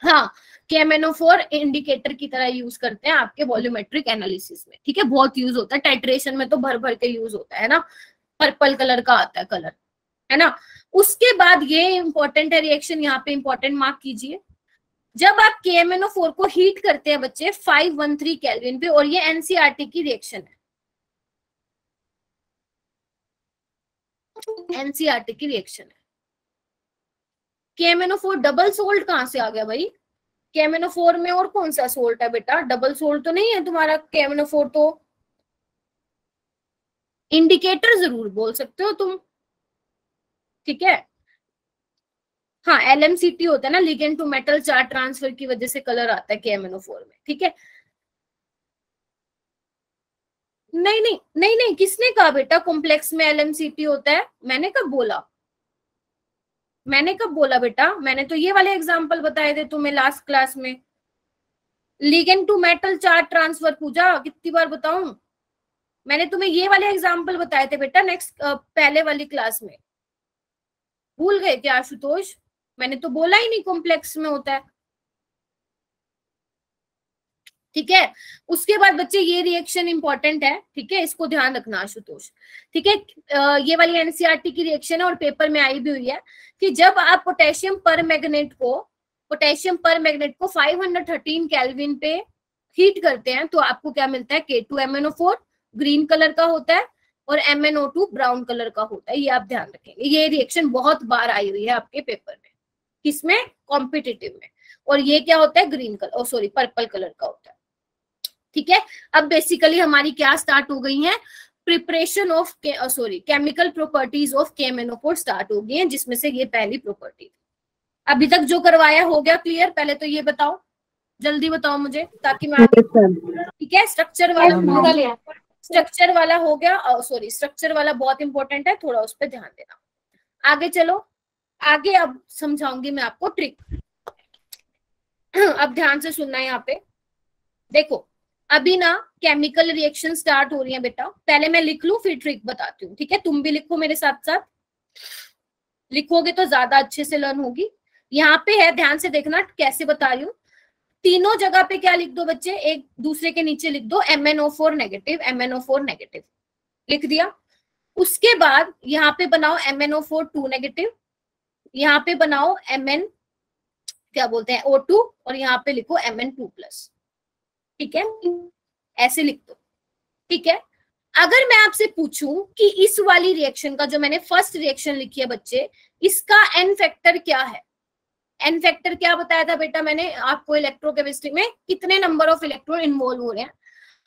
A: हाँ, KMnO4 इंडिकेटर की तरह यूज करते हैं आपके वॉल्यूमेट्रिक एनालिसिस में, ठीक है, बहुत यूज होता है। टाइट्रेशन में तो भर भर के यूज होता है ना, पर्पल कलर का आता है कलर, है ना। उसके बाद ये इंपॉर्टेंट है रिएक्शन, यहाँ पे इंपॉर्टेंट मार्क कीजिए। जब आप KMnO4 को हीट करते हैं बच्चे 513 केल्विन पे, और ये NCERT की रिएक्शन है, NCERT की रिएक्शन है। KMnO4 डबल सोल्ट कहां से आ गया भाई, KMnO4 में और कौन सा सोल्ट है बेटा, डबल सोल्ट तो नहीं है तुम्हारा KMnO4, तो इंडिकेटर जरूर बोल सकते हो तुम, ठीक है। हाँ, LMCT होता है ना, ligand to metal charge transfer की वजह से कलर आता है KMnO4 में, ठीक है। नहीं नहीं नहीं नहीं, किसने कहा बेटा कॉम्प्लेक्स में LMCT होता है, मैंने कब बोला, मैंने कब बोला बेटा, मैंने तो ये वाले एग्जांपल बताए थे तुम्हें लास्ट क्लास में। Ligand to metal charge transfer, Pooja कितनी बार बताऊं, मैंने तुम्हें ये वाले एग्जांपल बताए थे बेटा नेक्स्ट पहले वाली क्लास में, भूल गए क्या आशुतोष, मैंने तो बोला ही नहीं कॉम्प्लेक्स में होता है, ठीक है। उसके बाद बच्चे ये रिएक्शन इंपॉर्टेंट है, ठीक है, इसको ध्यान रखना आशुतोष, ठीक है। ये वाली NCERT की रिएक्शन है और पेपर में आई भी हुई है कि जब आप पोटेशियम पर मैग्नेट को 513 केल्विन पे हीट करते हैं तो आपको क्या मिलता है, K2MnO4 ग्रीन कलर का होता है और MnO2 ब्राउन कलर का होता है। ये आप ध्यान रखेंगे, ये रिएक्शन बहुत बार आई हुई है आपके पेपर में, किसमें, कॉम्पिटिटिव में। और ये क्या होता है, green colour, sorry purple colour का होता है, ठीक है। अब बेसिकली हमारी क्या स्टार्ट हो गई है, preparation of chemical properties of KMnO4 start हो गई है, जिसमें से ये पहली प्रॉपर्टी। अभी तक जो करवाया हो गया क्लियर, पहले तो ये बताओ, जल्दी बताओ मुझे, ताकि मैं, ठीक है। स्ट्रक्चर वाला हो गया, सॉरी स्ट्रक्चर वाला बहुत इंपॉर्टेंट है, थोड़ा उस पर ध्यान देना। आगे चलो, आगे अब समझाऊंगी मैं आपको ट्रिक। अब ध्यान से सुनना है यहाँ पे, देखो अभी ना केमिकल रिएक्शन स्टार्ट हो रही है बेटा, पहले मैं लिख लूं फिर ट्रिक बताती हूँ, ठीक है। तुम भी लिखो मेरे साथ साथ, लिखोगे तो ज्यादा अच्छे से लर्न होगी। यहाँ पे है, ध्यान से देखना कैसे बता रही हूँ। तीनों जगह पे क्या लिख दो बच्चे, एक दूसरे के नीचे लिख दो MnO4 नेगेटिव, MnO4 नेगेटिव, लिख दिया। उसके बाद यहाँ पे बनाओ MnO4 2 नेगेटिव, यहाँ पे बनाओ Mn क्या बोलते हैं O2, और यहाँ पे लिखो Mn2 प्लस, ठीक है, ऐसे लिख दो, ठीक है। अगर मैं आपसे पूछूं कि इस वाली रिएक्शन का, जो मैंने फर्स्ट रिएक्शन लिखी है बच्चे, इसका N फैक्टर क्या है, N फैक्टर क्या बताया था बेटा मैंने आपको, इलेक्ट्रोकेमिस्ट्री में कितने नंबर ऑफ इलेक्ट्रॉन इन्वॉल्व हो रहे हैं।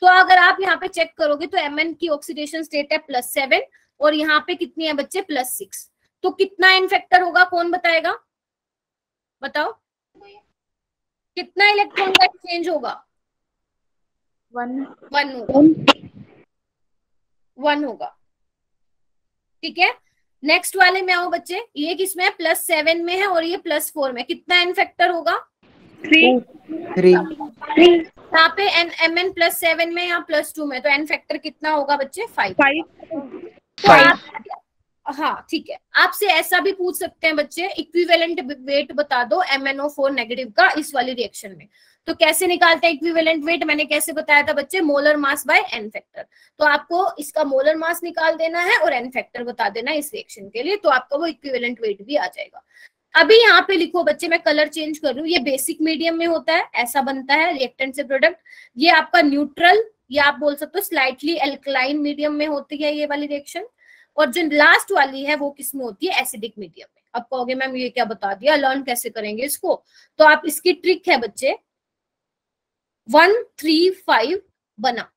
A: तो अगर आप यहाँ पे चेक करोगे तो Mn की ऑक्सीडेशन स्टेट है +7 और यहाँ पे कितनी है बच्चे, +6, तो कितना N फैक्टर होगा, कौन बताएगा, बताओ कितना इलेक्ट्रॉन का एक्सचेंज होगा, 1 होगा, ठीक है। नेक्स्ट वाले में आओ बच्चे, ये किसमें है, +7 में है और ये +4 में, कितना N फैक्टर होगा, 3। यहाँ पे Mn +7 में या +2 में, तो N फैक्टर कितना होगा बच्चे, 5। तो आप, हाँ ठीक है, आपसे ऐसा भी पूछ सकते हैं बच्चे, इक्विवेलेंट वेट बता दो MnO4 नेगेटिव का इस वाली रिएक्शन में। तो कैसे निकालते हैं इक्विवेलेंट वेट, मैंने कैसे बताया था बच्चे, molar mass by N factor. तो आपको इसका मोलर मास निकाल देना है और N फैक्टर बता देना है इस रिएक्शन के लिए, तो आपका वो इक्विवेलेंट वेट भी आ जाएगा। अभी यहाँ पे लिखो बच्चे, मैं कलर चेंज कर रही हूँ, ये बेसिक मीडियम में होता है, ऐसा बनता है रिएक्टेंट से प्रोडक्ट। ये आपका न्यूट्रल या आप बोल सकते हो स्लाइटली एल्कलाइन मीडियम में होती है ये वाली रिएक्शन, और जो लास्ट वाली है वो किस में होती है, एसिडिक मीडियम में। अब कहोगे मैम ये क्या बता दिया, लर्न कैसे करेंगे इसको, तो आप इसकी ट्रिक है बच्चे 135 बना,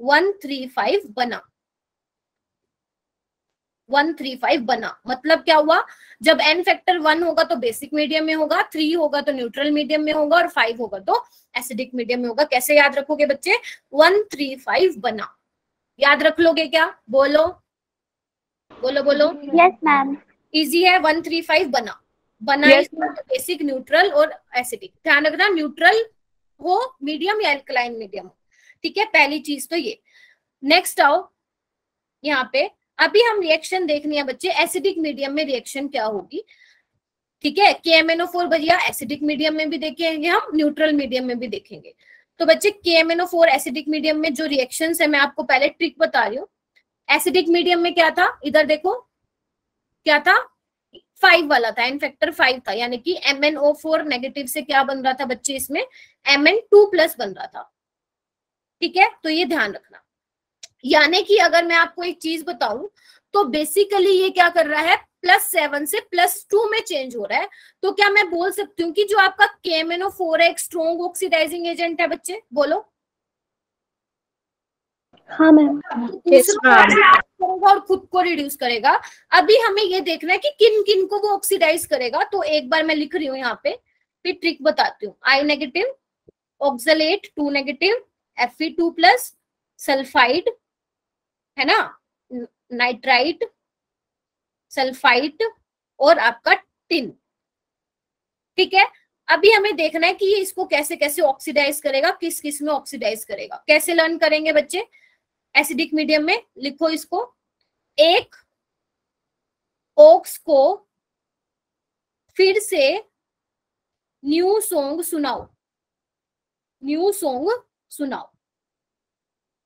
A: 135 बना, 135 बना, मतलब क्या हुआ, जब n फैक्टर 1 होगा तो बेसिक मीडियम में होगा, 3 होगा तो न्यूट्रल मीडियम में होगा, और 5 होगा तो एसिडिक मीडियम में होगा। कैसे याद रखोगे बच्चे, 135 बना, याद रख लोगे क्या, बोलो बोलो बोलो।
B: Yes ma'am.
A: इजी है, 135 बना, बना
C: Yes,
A: इसमें बेसिक, न्यूट्रल और एसिडिक। ध्यान रखना न्यूट्रल हो, मीडियम या एल्कलाइन मीडियम हो, ठीक है, पहली चीज तो ये। नेक्स्ट आओ यहाँ पे, अभी हम रिएक्शन देखनी है बच्चे, एसिडिक मीडियम में रिएक्शन क्या होगी, ठीक है। KMnO4 भैया एसिडिक मीडियम में भी देखेंगे हम, न्यूट्रल मीडियम में भी देखेंगे। तो बच्चे KMnO4 एसिडिक मीडियम में जो रिएक्शंस है, मैं आपको पहले ट्रिक बता रही हूँ। एसिडिक मीडियम में क्या था, इधर देखो क्या था, 5 वाला था, n फैक्टर 5 था, यानी कि MnO4 नेगेटिव से क्या बन रहा था बच्चे, इसमें Mn2 प्लस बन रहा था, ठीक है। तो ये ध्यान रखना, यानी कि अगर मैं आपको एक चीज बताऊं तो बेसिकली ये क्या कर रहा है, +7 से +2 में चेंज हो रहा है। तो क्या मैं बोल सकती हूँ कि जो आपका KMnO4 है एक स्ट्रॉन्ग ऑक्सीडाइजिंग एजेंट है बच्चे, बोलो।
B: हाँ मैम।
A: दूसरों करेगा और खुद को रिड्यूस करेगा। अभी हमें ये देखना है कि किन किन को वो ऑक्सीडाइज करेगा। तो एक बार मैं लिख रही हूँ यहाँ पे, फिर ट्रिक बताती हूँ। I negative, oxalate 2 negative, Fe2+, sulphide है ना, नाइट्राइट, सल्फाइट और आपका टिन, ठीक है। अभी हमें देखना है कि ये इसको कैसे कैसे ऑक्सीडाइज करेगा, किस किस में ऑक्सीडाइज करेगा। कैसे लर्न करेंगे बच्चे, एसिडिक मीडियम में लिखो इसको, एक ओक्स को फिर से न्यू सॉन्ग सुनाओ, न्यू सॉन्ग सुनाओ,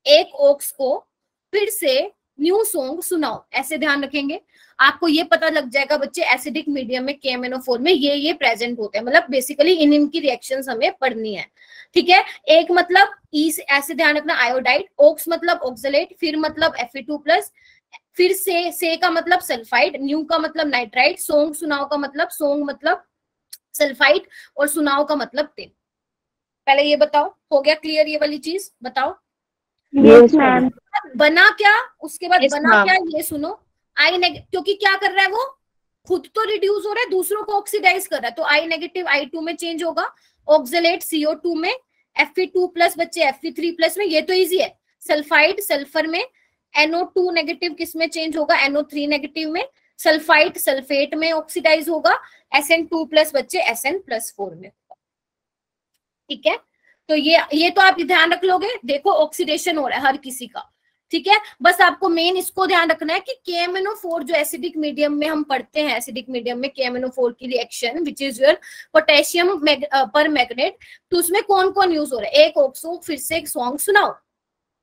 A: एक ओक्स को फिर से न्यू सॉन्ग सुनाओ, ऐसे ध्यान रखेंगे। आपको ये पता लग जाएगा बच्चे एसिडिक मीडियम में KMnO4 में ये प्रेजेंट होते हैं, मतलब बेसिकली इनकी रिएक्शंस हमें पढ़नी है, ठीक है। एक मतलब ई, ऐसे ध्यान रखना, आयोडाइड, ओक्स मतलब ऑक्सलेट, फिर मतलब Fe2+, फिर से का मतलब सल्फाइड, न्यू का मतलब नाइट्राइट, सॉन्ग सुनाओ का मतलब, सॉन्ग मतलब सल्फाइड, और सुनाओ का मतलब टिन। पहले ये बताओ, हो गया क्लियर ये वाली चीज, बताओ।
B: Yes ma'am.
A: बना क्या, उसके बाद
C: Yes,
A: बना
C: ma'am.
A: क्या, ये सुनो। I नेगेटिव, क्योंकि क्या कर रहा है वो, खुद तो रिड्यूस हो रहा है, दूसरों को ऑक्सीडाइज कर रहा है, तो I नेगेटिव I2 में चेंज होगा, ऑक्सलेट CO2 में, Fe2+ बच्चे Fe3+ में, ये तो इजी है। सल्फाइड सल्फर में, NO2 नेगेटिव किस में चेंज होगा, NO3 नेगेटिव में, सल्फाइड सल्फेट में ऑक्सीडाइज होगा, SN2+ बच्चे SN+4 में होगा, ठीक है। तो ये तो आप ध्यान रख लोगे। देखो ऑक्सीडेशन हो रहा है हर किसी का, ठीक है। बस आपको मेन इसको ध्यान रखना है कि KMnO4 जो एसिडिक मीडियम में हम पढ़ते हैं, एसिडिक मीडियम में KMnO4 की reaction which is your potassium पर मैग्नेट, तो उसमें कौन कौन यूज हो रहा है, एक ओक्स को फिर से एक सॉन्ग सुनाओ,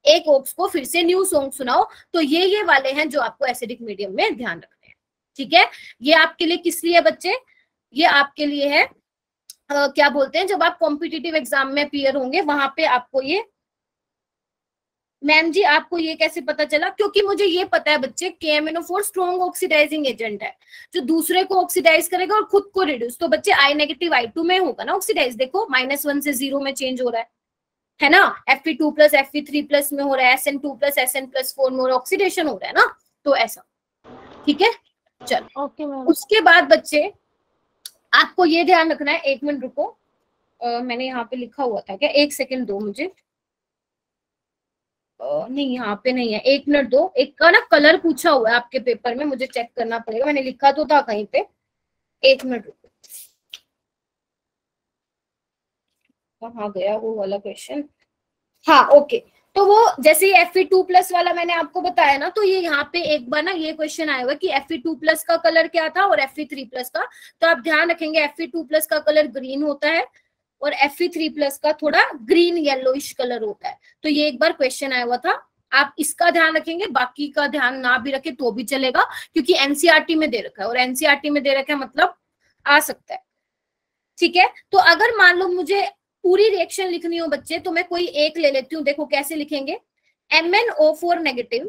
A: एक ओक्स को फिर से न्यू सॉन्ग सुनाओ। तो ये वाले हैं जो आपको एसिडिक मीडियम में ध्यान रखने हैं, ठीक है। ये आपके लिए किस लिए बच्चे, ये आपके लिए है क्या बोलते हैं, जब आप कॉम्पिटिटिव एग्जाम में अपीयर होंगे वहां पे आपको ये। मैम जी आपको ये कैसे पता चला, क्योंकि मुझे ये पता है बच्चे KMnO4 स्ट्रॉन्ग ऑक्सीडाइजिंग एजेंट है, जो दूसरे को ऑक्सीडाइज करेगा और खुद को रिड्यूस। तो बच्चे I नेगेटिव I2 में होगा ना ऑक्सीडाइज, देखो -1 से 0 में चेंज हो रहा है ना, Fe2+ Fe3+ में हो रहा है, SN2+ SN+4 में हो रहा है, ऑक्सीडेशन हो रहा है ना, तो ऐसा, ठीक है। चलो
B: ओके मैम।
A: उसके बाद बच्चे आपको ये ध्यान रखना है, एक मिनट रुको, मैंने यहाँ पे लिखा हुआ था क्या, एक सेकंड दो मुझे, नहीं यहाँ पे नहीं है, एक मिनट दो। एक का ना कलर पूछा हुआ है आपके पेपर में, मुझे चेक करना पड़ेगा, मैंने लिखा तो था कहीं पे, एक मिनट रुको, कहाँ गया वो वाला क्वेश्चन। हाँ ओके, तो वो जैसे Fe2+ वाला मैंने आपको बताया ना, तो ये यहाँ पे एक बार ना ये क्वेश्चन आया हुआ कि Fe2+ का कलर क्या था और Fe3+ का। तो आप ध्यान रखेंगे Fe2+ का कलर ग्रीन होता है और Fe3+ का थोड़ा ग्रीन येलोइश कलर होता है। तो ये एक बार क्वेश्चन आया हुआ था, आप इसका ध्यान रखेंगे, बाकी का ध्यान ना भी रखे तो भी चलेगा, क्योंकि NCERT में दे रखा है, और NCERT में दे रखा है मतलब आ सकता है, ठीक है। तो अगर मान लो मुझे पूरी रिएक्शन लिखनी हो बच्चे तो मैं कोई एक ले लेती हूँ। देखो कैसे लिखेंगे, MnO4 negative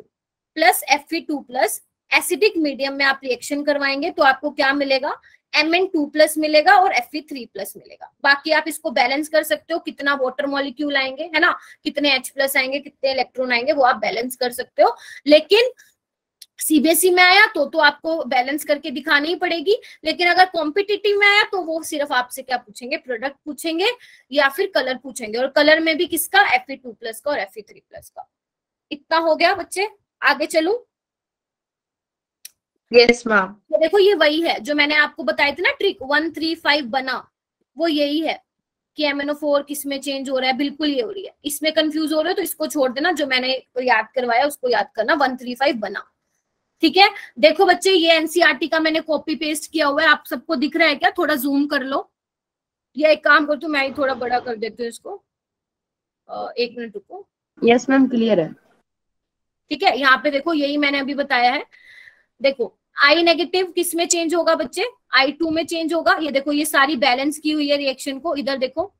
A: plus Fe2 plus, acidic medium में आप रिएक्शन करवाएंगे तो आपको क्या मिलेगा, Mn2 प्लस मिलेगा और Fe3 प्लस मिलेगा। बाकी आप इसको बैलेंस कर सकते हो, कितना वाटर मॉलिक्यूल आएंगे, है ना, कितने H प्लस आएंगे, कितने इलेक्ट्रॉन आएंगे, वो आप बैलेंस कर सकते हो। लेकिन सीबीएसई में आया तो आपको बैलेंस करके दिखानी ही पड़ेगी। लेकिन अगर कॉम्पिटिटिव में आया तो वो सिर्फ आपसे क्या पूछेंगे, प्रोडक्ट पूछेंगे या फिर कलर पूछेंगे, और कलर में भी किसका, Fe2 प्लस का और Fe3 प्लस का। इतना हो गया बच्चे, आगे चलूं।
C: Yes ma'am.
A: तो देखो ये वही है जो मैंने आपको बताई थी ना ट्रिक, 135 बना, वो यही है कि MnO4 किस में चेंज हो रहा है, बिल्कुल ये हो रही है। इसमें कंफ्यूज हो रहे हो तो इसको छोड़ देना, जो मैंने याद करवाया उसको याद करना, 135 बना। ठीक है, देखो बच्चे ये एनसीईआरटी का मैंने कॉपी पेस्ट किया हुआ है, आप सबको दिख रहा है क्या, थोड़ा जूम कर लो, या एक काम करती हूँ मैं ही थोड़ा बड़ा कर देती हूँ इसको, 1 मिनट रुको।
C: यस मैम क्लियर है।
A: ठीक है, यहाँ पे देखो यही मैंने अभी बताया है। देखो आई नेगेटिव किस में चेंज होगा बच्चे, I2 में चेंज होगा। ये देखो ये सारी बैलेंस की हुई है रिएक्शन को, इधर देखो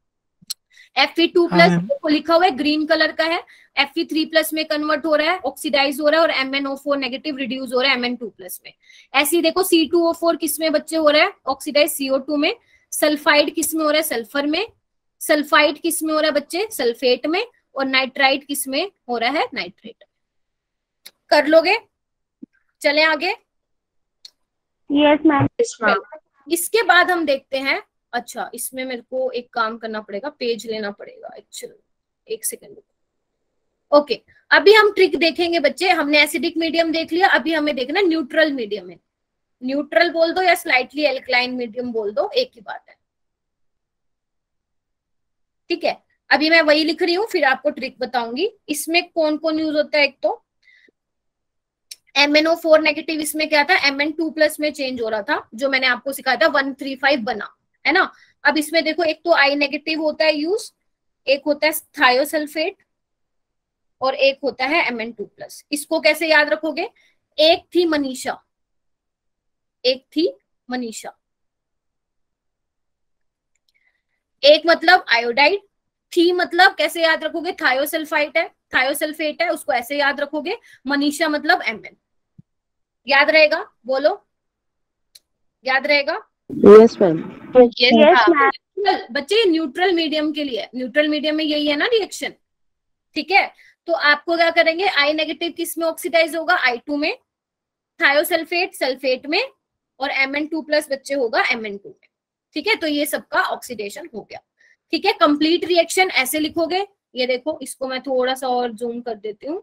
A: Fe2 प्लस को लिखा हुआ है, ग्रीन कलर का है, Fe3 प्लस में कन्वर्ट हो रहा है, ऑक्सीडाइज हो रहा है, और MnO4 नेगेटिव रिड्यूस हो रहा है Mn2 प्लस में। ऐसे ही देखो C2O4 किस में बच्चे हो रहा है, ऑक्सीडाइज CO2 में। सल्फाइड किस में हो रहा है, सल्फर में। सल्फाइड किस में हो रहा है बच्चे, सल्फेट में। और नाइट्राइड किस में हो रहा है, नाइट्रेट। कर लोगे, चले आगे।
B: Yes ma'am.
A: इसके बाद हम देखते हैं, अच्छा इसमें मेरे को एक काम करना पड़ेगा, पेज लेना पड़ेगा एक्चुअली, एक सेकंड। ओके, अभी हम ट्रिक देखेंगे बच्चे। हमने एसिडिक मीडियम देख लिया, अभी हमें देखना न्यूट्रल मीडियम है। न्यूट्रल बोल दो या स्लाइटली एल्कलाइन मीडियम बोल दो, एक ही बात है। ठीक है, अभी मैं वही लिख रही हूँ, फिर आपको ट्रिक बताऊंगी। इसमें कौन कौन यूज होता है, एक तो MnO4 नेगेटिव, इसमें क्या था, Mn2 प्लस में चेंज हो रहा था, जो मैंने आपको सिखाया था, 135 बना, है ना। अब इसमें देखो एक तो I नेगेटिव होता है यूज, एक होता है थायोसल्फेट और एक होता है Mn2 प्लस। इसको कैसे याद रखोगे, एक थी मनीषा, एक थी मनीषा, एक मतलब आयोडाइड, थी मतलब कैसे याद रखोगे, थायोसल्फाइट है, थायोसल्फेट है, उसको ऐसे याद रखोगे। मनीषा मतलब Mn, याद रहेगा, बोलो, याद रहेगा।
C: Yes ma'am.
A: बच्चे न्यूट्रल मीडियम के लिए, न्यूट्रल मीडियम में यही है ना रिएक्शन। ठीक है, तो आपको क्या करेंगे, I नेगेटिव किस में ऑक्सीडाइज होगा, I2 में, थायोसल्फेट सल्फेट में, और Mn2 प्लस बच्चे होगा Mn2 में। ठीक है, तो ये सबका ऑक्सीडेशन हो गया। ठीक है, कंप्लीट रिएक्शन ऐसे लिखोगे। ये देखो, इसको मैं थोड़ा सा और जूम कर देती हूँ,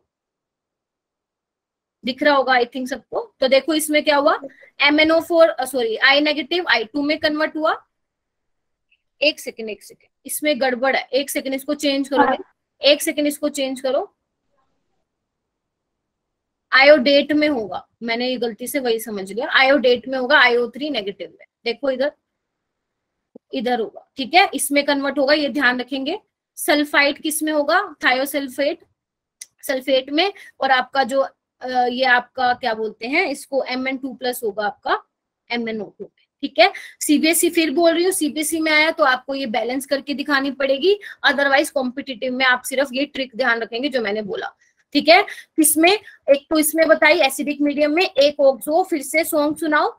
A: दिख रहा होगा आई थिंक सबको। तो देखो इसमें क्या हुआ, MnO4 sorry I negative I2 में कन्वर्ट हुआ। एक सेकेंड इसमें गड़बड़ है, एक सेकेंड इसको चेंज करो, एक सेकेंड इसको चेंज करो। आयोडेट में होगा, मैंने ये गलती से वही समझ लिया, आयोडेट में होगा, IO3 नेगेटिव में। देखो इधर इधर होगा। ठीक है, इसमें कन्वर्ट होगा, ये ध्यान रखेंगे। सल्फाइड किस में होगा, थायोसल्फेट सल्फेट में, और आपका जो ये आपका क्या बोलते हैं इसको, Mn2 प्लस होगा आपका MnO2 में। ठीक है, सीबीएसई फिर बोल रही हूँ, सीबीएसई में आया तो आपको ये बैलेंस करके दिखानी पड़ेगी, अदरवाइज कॉम्पिटिटिव में आप सिर्फ ये ट्रिक ध्यान रखेंगे जो मैंने बोला। ठीक है, इसमें एक तो इसमें बताई एसिडिक मीडियम में एक ऑक्सो, फिर से सॉन्ग सुनाओ,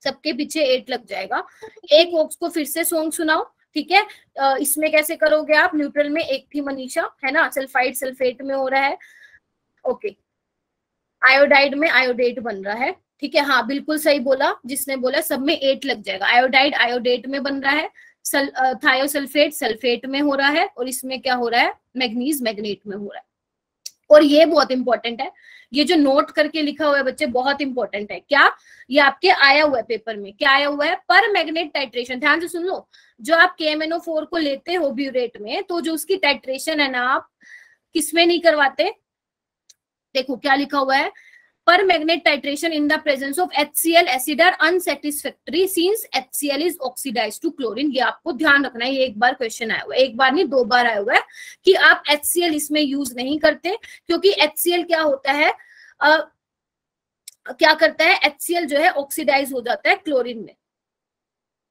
A: सबके पीछे 8 लग जाएगा। एक ऑक्स को फिर से सॉन्ग सुनाओ। ठीक है, इसमें कैसे करोगे आप, न्यूट्रल में एक थी मनीषा, है ना, सल्फाइड सल्फेट में हो रहा है। ओके, आयोडाइड में आयोडेट बन रहा है। ठीक है, हाँ बिल्कुल सही बोला जिसने बोला, सब में 8 लग जाएगा। आयोडाइड आयोडेट में बन रहा है, थायोसल्फेट सल्फेट में हो रहा है, और इसमें क्या हो रहा है, मैग्नीज मैग्नेट में हो रहा है। और ये बहुत इंपॉर्टेंट है, ये जो नोट करके लिखा हुआ है बच्चे बहुत इंपॉर्टेंट है। क्या, ये आपके आया हुआ है पेपर में, क्या आया हुआ है, पर मैग्नेट टाइट्रेशन। ध्यान से सुन लो, जो आप KMnO4 को लेते हो ब्यूरेट में, तो जो उसकी टाइट्रेशन है ना, आप किसमें नहीं करवाते। देखो क्या लिखा हुआ है, पर magnet titration in the presence of HCl acid are unsatisfactory since HCl is oxidised to chlorine. ये आपको ध्यान रखना है, ये एक बार क्वेश्चन आया हुआ है, एक बार नहीं 2 बार आया हुआ है कि आप HCl इसमें यूज नहीं करते, क्योंकि HCl क्या होता है, क्या करता है, HCl जो है ऑक्सीडाइज हो जाता है क्लोरीन में।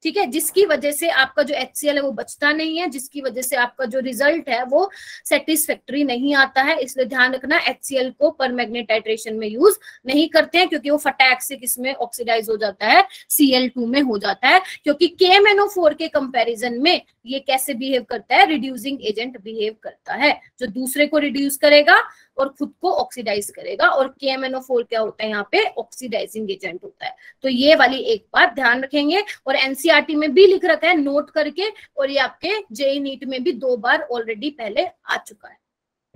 A: ठीक है, जिसकी वजह से आपका जो HCl है वो बचता नहीं है, जिसकी वजह से आपका जो रिजल्ट है वो सेटिस्फैक्टरी नहीं आता है। इसलिए ध्यान रखना HCl को पर मैग्नेट टाइट्रेशन में यूज नहीं करते हैं, क्योंकि वो फटाक से किसमें ऑक्सीडाइज हो जाता है, Cl2 में हो जाता है। क्योंकि KMnO4 के कंपैरिजन में ये कैसे बिहेव करता है, रिड्यूसिंग एजेंट बिहेव करता है, जो दूसरे को रिड्यूस करेगा और खुद को ऑक्सीडाइज करेगा। और KMnO4 क्या होता है, यहाँ पे ऑक्सीडाइजिंग एजेंट होता है। तो ये वाली एक बात ध्यान रखेंगे। और एनसीईआरटी में भी लिख रखा है नोट करके, और ये आपके जेईई नीट में भी 2 बार ऑलरेडी पहले आ चुका है।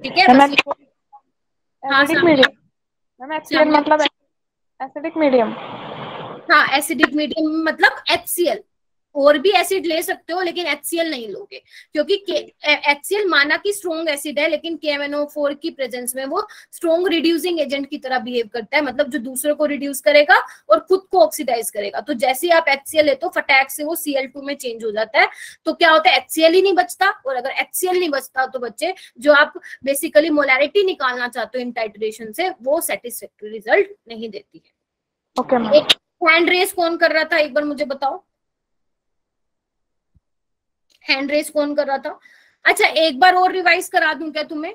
A: ठीक है, बस हाँ
C: मतलब एसिडिक मीडियम,
A: हाँ एसिडिक मीडियम मतलब HCl, और भी एसिड ले सकते हो लेकिन HCl नहीं लोगे, क्योंकि HCl माना कि स्ट्रॉन्ग एसिड है, लेकिन KMnO4 की प्रेजेंस में वो स्ट्रॉन्ग रिड्यूसिंग एजेंट की तरह बिहेव करता है, मतलब जो दूसरे को रिड्यूस करेगा और खुद को ऑक्सीडाइज करेगा। तो जैसे ही आप HCl ले तो फटाक से वो Cl2 में चेंज हो जाता है। तो क्या होता है, HCl ही नहीं बचता, और अगर HCl नहीं बचता तो बच्चे जो आप बेसिकली मोलैरिटी निकालना चाहते हो इन टाइट्रेशन से, वो सेटिस्फैक्टरी रिजल्ट नहीं देती है।
C: Okay ma'am.
A: एक हैंड रेस कौन कर रहा था, एक बार मुझे बताओ, हैंड रेस कौन कर रहा था? अच्छा, एक बार और रिवाइज करा दूं क्या तुम्हें?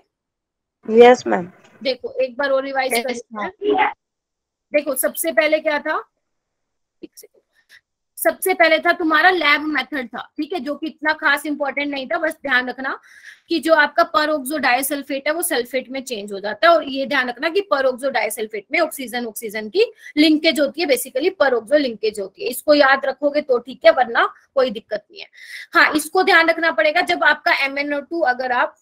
C: Yes ma'am.
A: देखो एक बार और रिवाइज कर, देखो सबसे पहले क्या था, सबसे पहले था तुम्हारा लैब मेथड था, ठीक है, जो कि इतना खास इंपॉर्टेंट नहीं था। बस ध्यान रखना कि जो आपका परऑक्सो डाइसल्फेट है वो सल्फेट में चेंज हो जाता है, और ये ध्यान रखना कि परऑक्सो डाइसल्फेट में ऑक्सीजन ऑक्सीजन की लिंकेज होती है, बेसिकली परऑक्सो लिंकेज होती है। इसको याद रखोगे तो ठीक है, वरना कोई दिक्कत नहीं है। हाँ, इसको ध्यान रखना पड़ेगा, जब आपका MnO2 अगर आप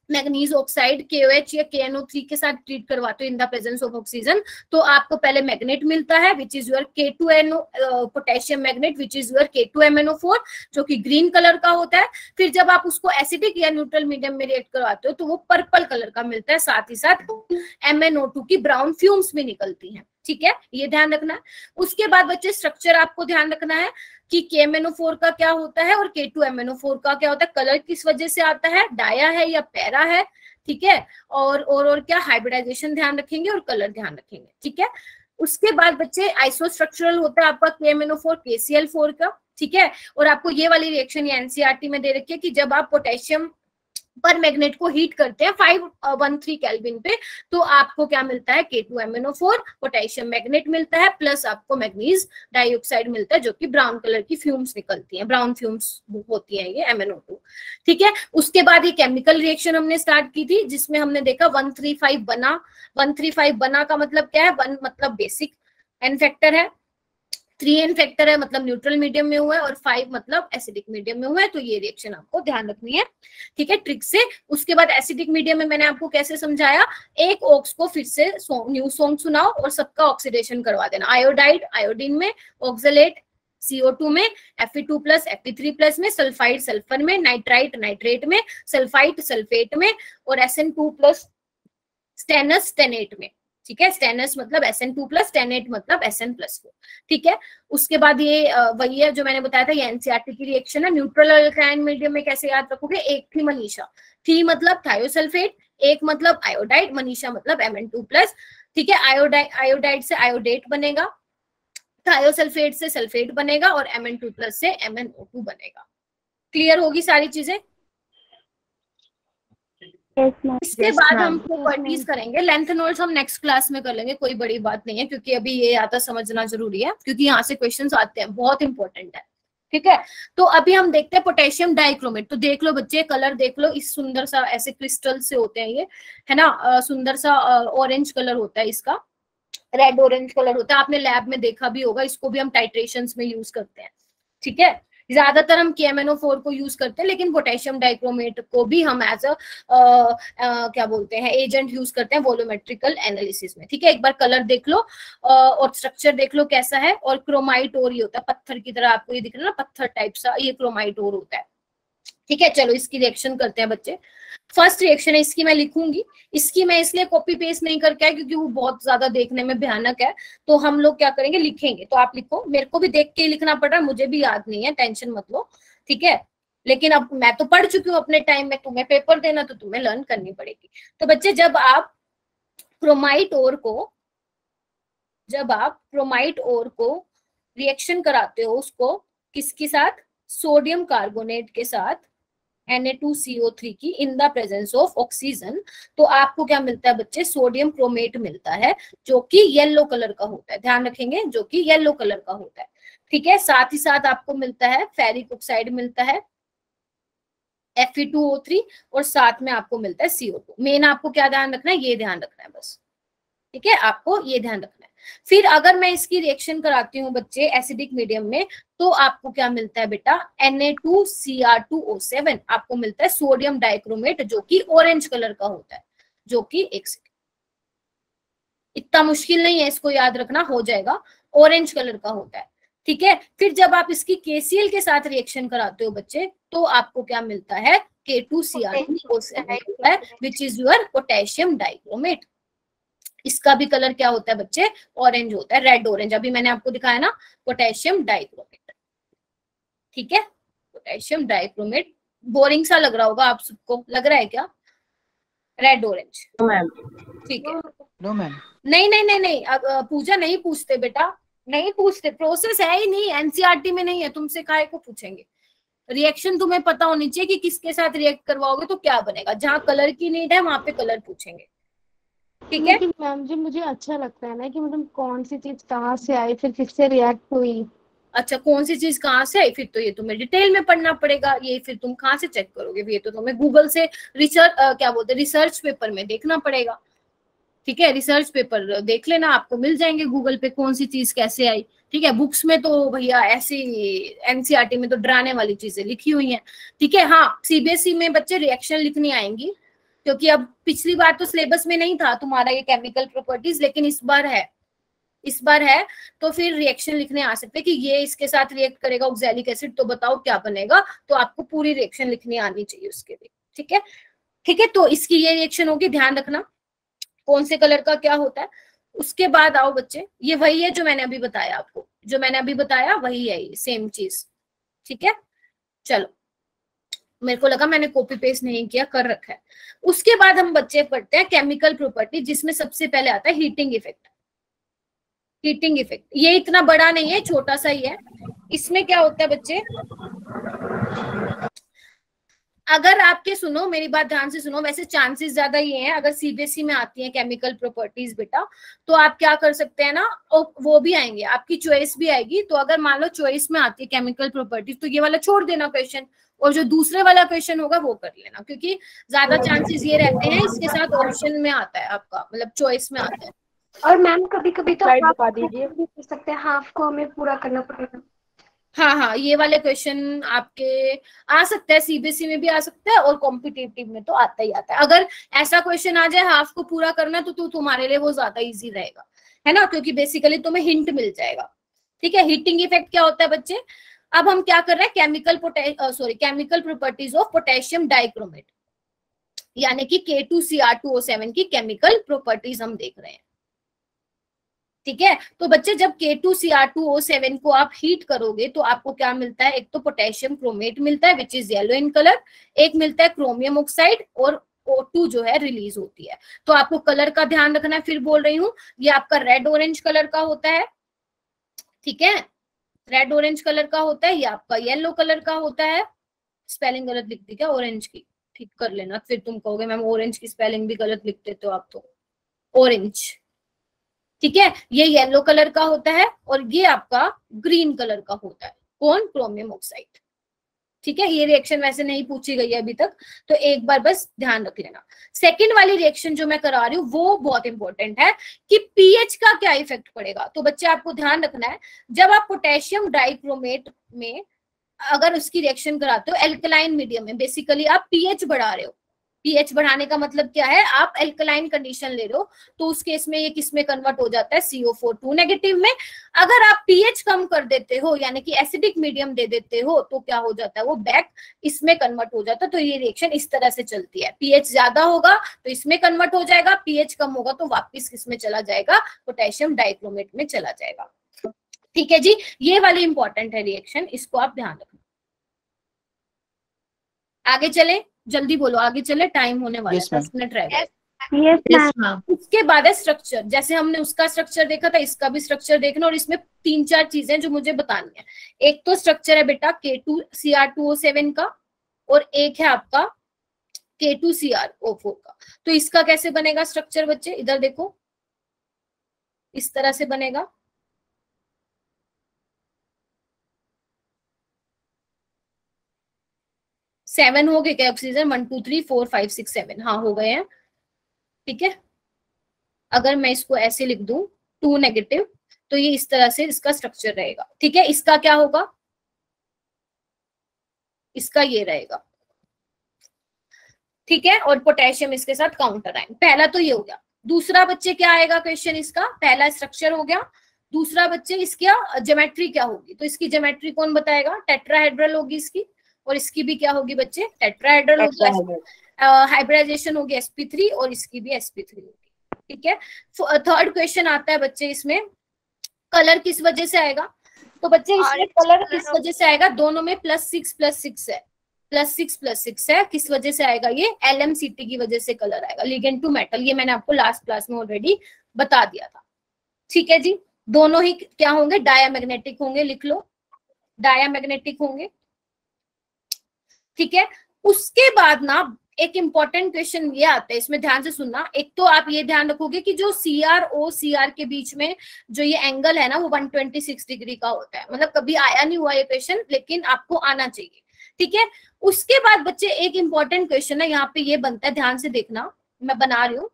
A: मैग्नीज ऑक्साइड KOH या KNO3 के साथ ट्रीट करवाते हो इन द प्रेजेंस ऑफ ऑक्सीजन, तो आपको पहले मैग्नेट मिलता है which is your K2NO potassium magnet which is your K2MnO4, जो कि ग्रीन कलर का होता है। फिर जब आप उसको एसिडिक या न्यूट्रल मीडियम में रिएक्ट करवाते हो तो वो पर्पल कलर का मिलता है, साथ ही साथ MnO2 की ब्राउन फ्यूम्स भी निकलती हैं। ठीक है, ये ध्यान रखना है। उसके बाद बच्चे स्ट्रक्चर आपको ध्यान रखना है कि KMnO4 का क्या होता है और K2MnO4 का क्या होता है, कलर किस वजह से आता है, डाया है या पैरा है, ठीक है, और क्या हाइब्रिडाइजेशन ध्यान रखेंगे और कलर ध्यान रखेंगे। ठीक है, उसके बाद बच्चे आइसोस्ट्रक्चरल होता है आपका KMnO4 KCl4 का, ठीक है। और आपको ये वाली रिएक्शन ये एनसीईआरटी में दे रखी है कि जब आप पोटेशियम पर मैग्नेट को हीट करते हैं 513 केल्विन पे, तो आपको क्या मिलता है, K2MnO4 पोटेशियम मैग्नेट मिलता है, प्लस आपको मैग्नीज डाइऑक्साइड मिलता है, जो कि ब्राउन कलर की फ्यूम्स निकलती हैं, ब्राउन फ्यूम्स होती हैं ये MnO2। ठीक है, उसके बाद ये केमिकल रिएक्शन हमने स्टार्ट की थी, जिसमें हमने देखा 135 बना। 135 बना का मतलब क्या है, 1 मतलब बेसिक एन फैक्टर है, 3 एन फैक्टर है मतलब न्यूट्रल मीडियम में हुआ है, और 5 मतलब एसिडिक मीडियम में हुआ है। तो ये रिएक्शन आपको ध्यान रखनी है, ठीक है, ट्रिक से। उसके बाद एसिडिक मीडियम में मैंने आपको कैसे समझाया, एक ऑक्स को फिर से न्यू सॉन्ग सुनाओ और सबका ऑक्सीडेशन करवा देना। आयोडाइड आयोडीन में, ऑक्सलेट CO2 में, Fe2+ Fe3+ में, सल्फाइड सल्फर में, नाइट्राइट नाइट्रेट में, सल्फाइड सल्फेट में, और SN2+ स्टेनस स्टेनेट में। ठीक है, स्टेनस मतलब SN2+, स्टेनेट मतलब SN+4। ठीक है, उसके बाद ये वही है जो मैंने बताया था, ये एनसीईआरटी की रिएक्शन है। न्यूट्रल अल्काइन मीडियम में कैसे याद रखोगे, एक थी मनीषा, थी मतलब थायोसल्फेट, एक मतलब आयोडाइड, मनीषा मतलब Mn2+। ठीक है, आयोडाइड से आयोडेट बनेगा, थायोसल्फेट से सल्फेट बनेगा, और Mn2+ से MnO2 बनेगा। क्लियर होगी सारी चीजें? इसके बाद हम प्रॉपर्टीज करेंगे, लेंथेनॉल्स हम नेक्स्ट क्लास में कर लेंगे, कोई बड़ी बात नहीं है, क्योंकि अभी ये आता समझना जरूरी है, क्योंकि यहाँ से क्वेश्चंस आते हैं, बहुत इंपॉर्टेंट है। ठीक है, तो अभी हम देखते हैं पोटेशियम डाइक्रोमेट। तो देख लो बच्चे, कलर देख लो, इस सुंदर सा ऐसे क्रिस्टल से होते हैं ये, है ना, सुंदर सा ऑरेंज कलर होता है इसका, रेड ऑरेंज कलर होता है, आपने लैब में देखा भी होगा। इसको भी हम टाइट्रेशंस में यूज करते हैं। ठीक है, ज्यादातर हम KMnO4 को यूज करते हैं, लेकिन पोटेशियम डाइक्रोमेट को भी हम एज अ क्या बोलते हैं एजेंट यूज करते हैं वॉल्यूमेट्रिकल एनालिसिस में। ठीक है, एक बार कलर देख लो और स्ट्रक्चर देख लो कैसा है। और क्रोमाइट और ये होता है पत्थर की तरह, आपको ये दिख रहा है ना, पत्थर टाइप सा, ये क्रोमाइट और होता है। ठीक है, चलो इसकी रिएक्शन करते हैं बच्चे। फर्स्ट रिएक्शन है, इसकी मैं लिखूंगी, इसकी मैं इसलिए कॉपी पेस्ट नहीं करके है क्योंकि वो बहुत ज्यादा देखने में भयानक है, तो हम लोग क्या करेंगे, लिखेंगे। तो आप लिखो, मेरे को भी देख के लिखना पड़ रहा है, मुझे भी याद नहीं है, टेंशन मत लो। ठीक है, लेकिन अब मैं तो पढ़ चुकी हूँ अपने टाइम में, तुम्हें पेपर देना तो तुम्हें लर्न करनी पड़ेगी। तो बच्चे जब आप क्रोमाइट ओर को रिएक्शन कराते हो, उसको किसके साथ? सोडियम कार्बोनेट के साथ Na2CO3 की इन द प्रेजेंस ऑफ ऑक्सीजन, तो आपको क्या मिलता है बच्चे? सोडियम क्रोमेट मिलता है, जो कि येलो कलर का होता है। ध्यान रखेंगे, जो कि येलो कलर का होता है। ठीक है, साथ ही साथ आपको मिलता है फेरिक ऑक्साइड मिलता है Fe2O3, और साथ में आपको मिलता है CO2। मेन आपको क्या ध्यान रखना है? ये ध्यान रखना है बस। ठीक है, आपको ये ध्यान रखना है। फिर अगर मैं इसकी रिएक्शन कराती हूँ बच्चे एसिडिक मीडियम में, तो आपको क्या मिलता है बेटा? Na2Cr2O7 आपको मिलता है सोडियम डाइक्रोमेट, जो कि ऑरेंज कलर का होता है, जो कि एक सेकंड, इतना मुश्किल नहीं है, इसको याद रखना, हो जाएगा, ऑरेंज कलर का होता है। ठीक है, फिर जब आप इसकी KCl के साथ रिएक्शन कराते हो बच्चे, तो आपको क्या मिलता है? K2Cr2O7 which is your potassium dichromate. इसका भी कलर क्या होता है बच्चे? ऑरेंज होता है, रेड ऑरेंज। अभी मैंने आपको दिखाया ना, पोटेशियम डाइक्रोमेट। ठीक है, पोटेशियम डाइक्रोमेट। बोरिंग सा लग रहा होगा आप सबको, लग रहा है क्या? Red orange. ठीक है,
D: नो मैम।
A: नहीं नहीं नहीं नहीं, पूजा नहीं पूछते बेटा, नहीं पूछते, प्रोसेस है ही नहीं, NCERT में नहीं है, तुमसे काहे को पूछेंगे? रिएक्शन तुम्हें पता होनी चाहिए कि किसके साथ रिएक्ट करवाओगे तो क्या बनेगा। जहां कलर की नीड है वहां पे कलर पूछेंगे। ठीक है,
E: लेकिन मैम जी मुझे अच्छा लगता है ना कि मतलब कौन सी चीज कहाँ से आई, फिर किससे रिएक्ट हुई।
A: अच्छा, कौन सी चीज कहाँ से आई? फिर तो ये तुम्हें डिटेल में पढ़ना पड़ेगा। ये फिर तुम कहाँ से चेक करोगे? ये तो तुम्हें गूगल से रिसर्च क्या बोलते हैं, रिसर्च पेपर में देखना पड़ेगा। ठीक है, रिसर्च पेपर देख लेना, आपको मिल जाएंगे गूगल पे कौन सी चीज कैसे आई। ठीक है, बुक्स में तो भैया ऐसी NCERT में तो डराने वाली चीजें लिखी हुई हैं। ठीक है, हाँ CBSE में बच्चे रिएक्शन लिखनी आएंगी, क्योंकि अब पिछली बार तो सिलेबस में नहीं था तुम्हारा ये केमिकल प्रॉपर्टीज, लेकिन इस बार है, तो फिर रिएक्शन लिखने आ सकते हैं कि ये इसके साथ रिएक्ट करेगा ऑक्सैलिक एसिड, तो बताओ क्या बनेगा। तो आपको पूरी रिएक्शन लिखनी आनी चाहिए उसके लिए। ठीक है, ठीक है, तो इसकी ये रिएक्शन होगी, ध्यान रखना कौन से कलर का क्या होता है। उसके बाद आओ बच्चे, ये वही है जो मैंने अभी बताया आपको, जो मैंने अभी बताया वही है, ये सेम चीज। ठीक है, चलो, मेरे को लगा मैंने कॉपी पेस्ट नहीं किया, कर रखा है। उसके बाद हम बच्चे पढ़ते हैं केमिकल प्रॉपर्टी, जिसमें सबसे पहले आता है हीटिंग इफेक्ट। हीटिंग इफेक्ट ये इतना बड़ा नहीं है, छोटा सा ही है। इसमें क्या होता है बच्चे, अगर आपके, सुनो मेरी बात ध्यान से सुनो, वैसे चांसेस ज्यादा ये हैं, अगर CBSE में आती है केमिकल प्रॉपर्टीज बेटा, तो आप क्या कर सकते हैं ना, वो भी आएंगे, आपकी चॉइस भी आएगी। तो अगर मान लो चॉइस में आती है केमिकल प्रॉपर्टीज, तो ये वाला छोड़ देना क्वेश्चन, और जो दूसरे वाला क्वेश्चन होगा वो कर लेना, क्योंकि ज्यादा चांसेस ये रहते हैं इसके साथ ऑप्शन में आता है आपका, मतलब चॉइस में आता है।
F: और मैम कभी कभी तो
C: स्लाइड
F: हाफ
C: दिखा दीजिए।
F: कर सकते हैं, हाफ को हमें पूरा करना पड़ेगा।
A: हाँ हाँ, ये वाले क्वेश्चन आपके आ सकता है, CBSE में भी आ सकता है, और कॉम्पिटिटिव में तो आता ही आता है। अगर ऐसा क्वेश्चन आ जाए हाफ को पूरा करना, तो तुम्हारे लिए वो ज्यादा इजी रहेगा, है ना, क्योंकि बेसिकली तुम्हें हिंट मिल जाएगा। ठीक है, हीटिंग इफेक्ट क्या होता है बच्चे? अब हम क्या कर रहे हैं, chemical properties of potassium dichromate, यानी कि K2Cr2O7 की केमिकल प्रॉपर्टीज हम देख रहे हैं। ठीक है, तो बच्चे जब K2Cr2O7 को आप हीट करोगे, तो आपको क्या मिलता है? एक तो पोटेशियम क्रोमेट मिलता है which is yellow in colour, एक मिलता है क्रोमियम ऑक्साइड, और O2 जो है रिलीज होती है। तो आपको कलर का ध्यान रखना है, फिर बोल रही हूँ, ये आपका रेड ऑरेंज कलर का होता है। ठीक है, रेड ऑरेंज कलर का होता है, ये आपका येलो कलर का होता है। स्पेलिंग गलत लिख दी क्या ऑरेंज की? ठीक कर लेना, फिर तुम कहोगे मैम ऑरेंज की स्पेलिंग भी गलत लिख देते हो आप, तो ऑरेंज। ठीक है, ये येलो कलर का होता है, और ये आपका ग्रीन कलर का होता है। कौन? Chromium oxide. ठीक है, ये रिएक्शन वैसे नहीं पूछी गई है अभी तक, तो एक बार बस ध्यान रख लेना। सेकंड वाली रिएक्शन जो मैं करा रही हूँ वो बहुत इंपॉर्टेंट है कि पीएच का क्या इफेक्ट पड़ेगा। तो बच्चे आपको ध्यान रखना है, जब आप पोटेशियम डाइक्रोमेट में अगर उसकी रिएक्शन कराते हो एल्कलाइन मीडियम में, बेसिकली आप पीएच बढ़ा रहे हो। पीएच बढ़ाने का मतलब क्या है? आप एल्कलाइन कंडीशन ले रहे हो, तो उस केस में ये किस में कन्वर्ट हो जाता है? CO4 नेगेटिव में। अगर आप पीएच कम कर देते हो, यानी कि एसिडिक मीडियम दे देते हो, तो क्या हो जाता है? वो बैक इसमें कन्वर्ट हो जाता है। तो ये रिएक्शन इस तरह से चलती है, पीएच ज्यादा होगा तो इसमें कन्वर्ट हो जाएगा, पीएच कम होगा तो वापिस किसमें चला जाएगा? पोटेशियम डाइक्रोमेट में चला जाएगा। ठीक है जी, ये वाली इंपॉर्टेंट है रिएक्शन, इसको आप ध्यान रखना। आगे चले, जल्दी बोलो, आगे चले, टाइम होने वाला है, 10 मिनट रह गए।
F: Yes ma'am.
A: हाँ, उसके बाद है स्ट्रक्चर। जैसे हमने उसका स्ट्रक्चर देखा था, इसका भी स्ट्रक्चर देखना, और इसमें 3-4 चीजें जो मुझे बतानी है। एक तो स्ट्रक्चर है बेटा K2Cr2O7 का, और एक है आपका K2Cr O4 का। तो इसका कैसे बनेगा स्ट्रक्चर बच्चे, इधर देखो, इस तरह से बनेगा। सेवन हो गए क्या ऑक्सीजन, 1 2 3 4 5 6 7, हाँ हो गए हैं। ठीक है, अगर मैं इसको ऐसे लिख दूं 2 नेगेटिव, तो ये इस तरह से इसका स्ट्रक्चर रहेगा। ठीक है, इसका क्या होगा, इसका ये रहेगा। ठीक है, और पोटेशियम इसके साथ काउंटर आयन। पहला तो ये हो गया। दूसरा बच्चे क्या आएगा क्वेश्चन इसका, पहला स्ट्रक्चर हो गया। दूसरा बच्चे इसकी ज्योमेट्री क्या होगी, तो इसकी ज्योमेट्री कौन बताएगा, टेट्राहेड्रल होगी इसकी, और इसकी भी क्या होगी बच्चे, टेट्राहेड्रल होगी। हाइब्रिडाइजेशन होगी sp3, और इसकी भी sp3 होगी। ठीक है, थर्ड क्वेश्चन आता है बच्चे इसमें, कलर किस वजह से आएगा, तो बच्चे इसमें कलर किस वजह से आएगा, दोनों में +6+6 है, +6+6 है। किस वजह से आएगा, ये LMCT की वजह से कलर आएगा, लिगेंड टू मेटल। ये मैंने आपको लास्ट क्लास में ऑलरेडी बता दिया था। ठीक है जी, दोनों ही क्या होंगे, डायामैग्नेटिक होंगे, लिख लो, डायामैग्नेटिक होंगे। ठीक है, उसके बाद ना एक इंपॉर्टेंट क्वेश्चन ये आता है, इसमें ध्यान से सुनना। एक तो आप ये ध्यान रखोगे कि जो CrO-Cr के बीच में जो ये एंगल है ना, वो 126 डिग्री का होता है। मतलब कभी आया नहीं हुआ ये क्वेश्चन, लेकिन आपको आना चाहिए। ठीक है, उसके बाद बच्चे एक इंपॉर्टेंट क्वेश्चन है, यहाँ पे ये बनता है, ध्यान से देखना, मैं बना रही हूँ।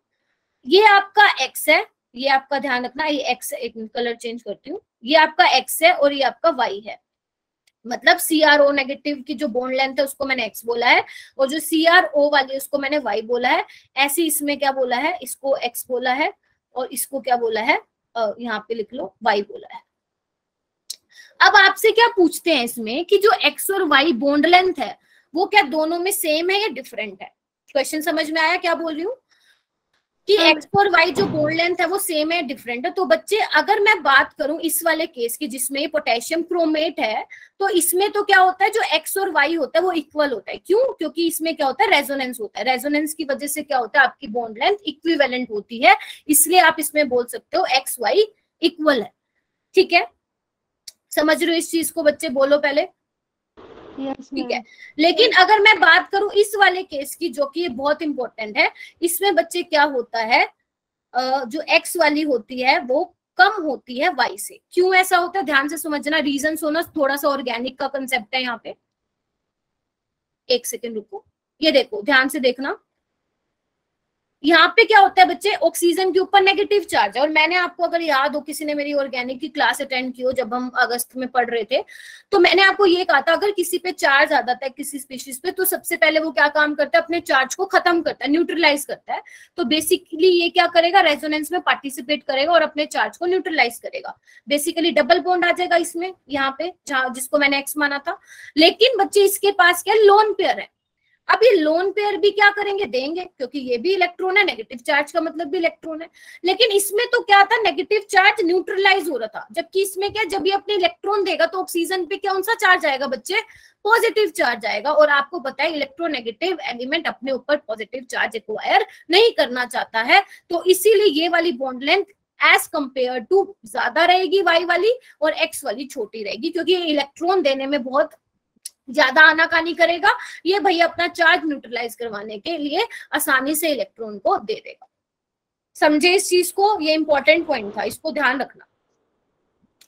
A: ये आपका X है, ये आपका ध्यान रखना, ये X है, एक कलर चेंज करती हूँ, ये आपका X है और ये आपका Y है। मतलब CrO नेगेटिव की जो बॉन्ड लेंथ है उसको मैंने X बोला है, और जो CrO वाली है उसको मैंने Y बोला है। ऐसे इसमें क्या बोला है, इसको X बोला है, और इसको क्या बोला है, यहाँ पे लिख लो Y बोला है। अब आपसे क्या पूछते हैं इसमें कि जो X और Y बॉन्ड लेंथ है वो क्या दोनों में सेम है या डिफरेंट है। क्वेश्चन समझ में आया क्या बोल रही हूँ, कि X और Y जो बॉन्ड लेंथ है वो सेम है डिफरेंट है। तो बच्चे अगर मैं बात करूं इस वाले केस की जिसमें ये पोटेशियम क्रोमेट है, तो इसमें तो क्या होता है, जो X और Y होता है वो इक्वल होता है। क्यों, क्योंकि इसमें क्या होता है, रेजोनेंस होता है। रेजोनेंस की वजह से क्या होता है, आपकी बॉन्ड लेंथ इक्विवेलेंट होती है, इसलिए आप इसमें बोल सकते हो XY इक्वल है। ठीक है, समझ रहे हो इस चीज को बच्चे, बोलो पहले। ठीक है, लेकिन अगर मैं बात करूं इस वाले केस की, जो कि बहुत इंपॉर्टेंट है, इसमें बच्चे क्या होता है, जो X वाली होती है वो कम होती है Y से। क्यों ऐसा होता है, ध्यान से समझना, रीजन सुनो, थोड़ा सा ऑर्गेनिक का कंसेप्ट है यहाँ पे। एक सेकेंड रुको, ये देखो ध्यान से देखना, यहाँ पे क्या होता है बच्चे, ऑक्सीजन के ऊपर नेगेटिव चार्ज है। और मैंने आपको, अगर याद हो, किसी ने मेरी ऑर्गेनिक की क्लास अटेंड की हो जब हम अगस्त में पढ़ रहे थे, तो मैंने आपको ये कहा था, अगर किसी पे चार्ज आ जाता है किसी स्पीशीज पे, तो सबसे पहले वो क्या काम करता है, अपने चार्ज को खत्म करता है, न्यूट्रलाइज करता है। तो बेसिकली ये क्या करेगा, रेजोनेंस में पार्टिसिपेट करेगा और अपने चार्ज को न्यूट्रलाइज करेगा। बेसिकली डबल बॉन्ड आ जाएगा इसमें, यहाँ पे जहां जिसको मैंने X माना था। लेकिन बच्चे इसके पास क्या लोन पेयर है। अब ये लोन पेयर भी क्या करेंगे, देंगे, क्योंकि ये भी इलेक्ट्रॉन है, नेगेटिव चार्ज का मतलब भी इलेक्ट्रॉन है। लेकिन इसमें तो क्या था, नेगेटिव चार्ज न्यूट्रलाइज हो रहा था, जबकि इसमें क्या, जब ये अपने इलेक्ट्रॉन देगा तो ऑक्सीजन पे कौन सा चार्ज आएगा बच्चे, पॉजिटिव चार्ज आएगा। और आपको पता है इलेक्ट्रोनेगेटिव एलिमेंट अपने ऊपर पॉजिटिव चार्ज एक्वायर नहीं करना चाहता है, तो इसीलिए ये वाली bond length as compare to ज्यादा रहेगी Y वाली, और X वाली छोटी रहेगी, क्योंकि ये इलेक्ट्रॉन देने में बहुत ज्यादा आनाकानी करेगा। ये भैया अपना चार्ज न्यूट्रलाइज करवाने के लिए आसानी से इलेक्ट्रॉन को दे देगा। समझे इस चीज को, ये इंपॉर्टेंट पॉइंट था, इसको ध्यान रखना।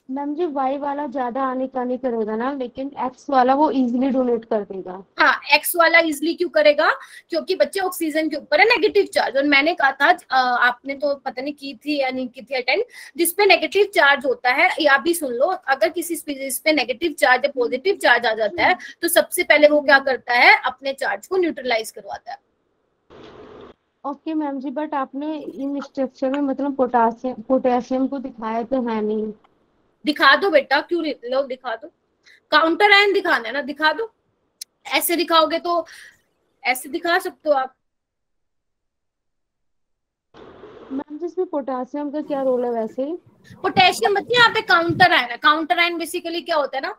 E: मैम जी Y वाला ज्यादा आनाकानी करेगा ना, लेकिन X वाला वो इजीली डोनेट कर देगा।
A: हाँ, X वाला इजिली क्यों करेगा, क्योंकि बच्चे ऑक्सीजन के ऊपर है नेगेटिव चार्ज। और मैंने कहा था, आपने तो पता नहीं की थी या नहीं की थी अटेंड, जिसपे नेगेटिव चार्ज होता है, या भी सुन लो, अगर किसी स्पीशीज पे नेगेटिव चार्ज या पॉजिटिव चार्ज आ जाता है, तो सबसे पहले वो क्या करता है, अपने चार्ज को न्यूट्रलाइज करवाता है।
E: ओके मैम जी, बट आपने इन स्ट्रक्चर में मतलब पोटेशियम को दिखाया तो है नहीं।
A: दिखा दो बेटा, क्यों लो, दिखा दो, काउंटर आयन दिखाना है ना, दिखा दो। ऐसे दिखाओगे तो ऐसे दिखा सकते हो आप।
E: मैम जिसमें पोटेशियम का क्या रोल है वैसे?
A: पोटेशियम बच्चे यहाँ पे काउंटर आयन है। काउंटर आयन बेसिकली क्या होता है ना,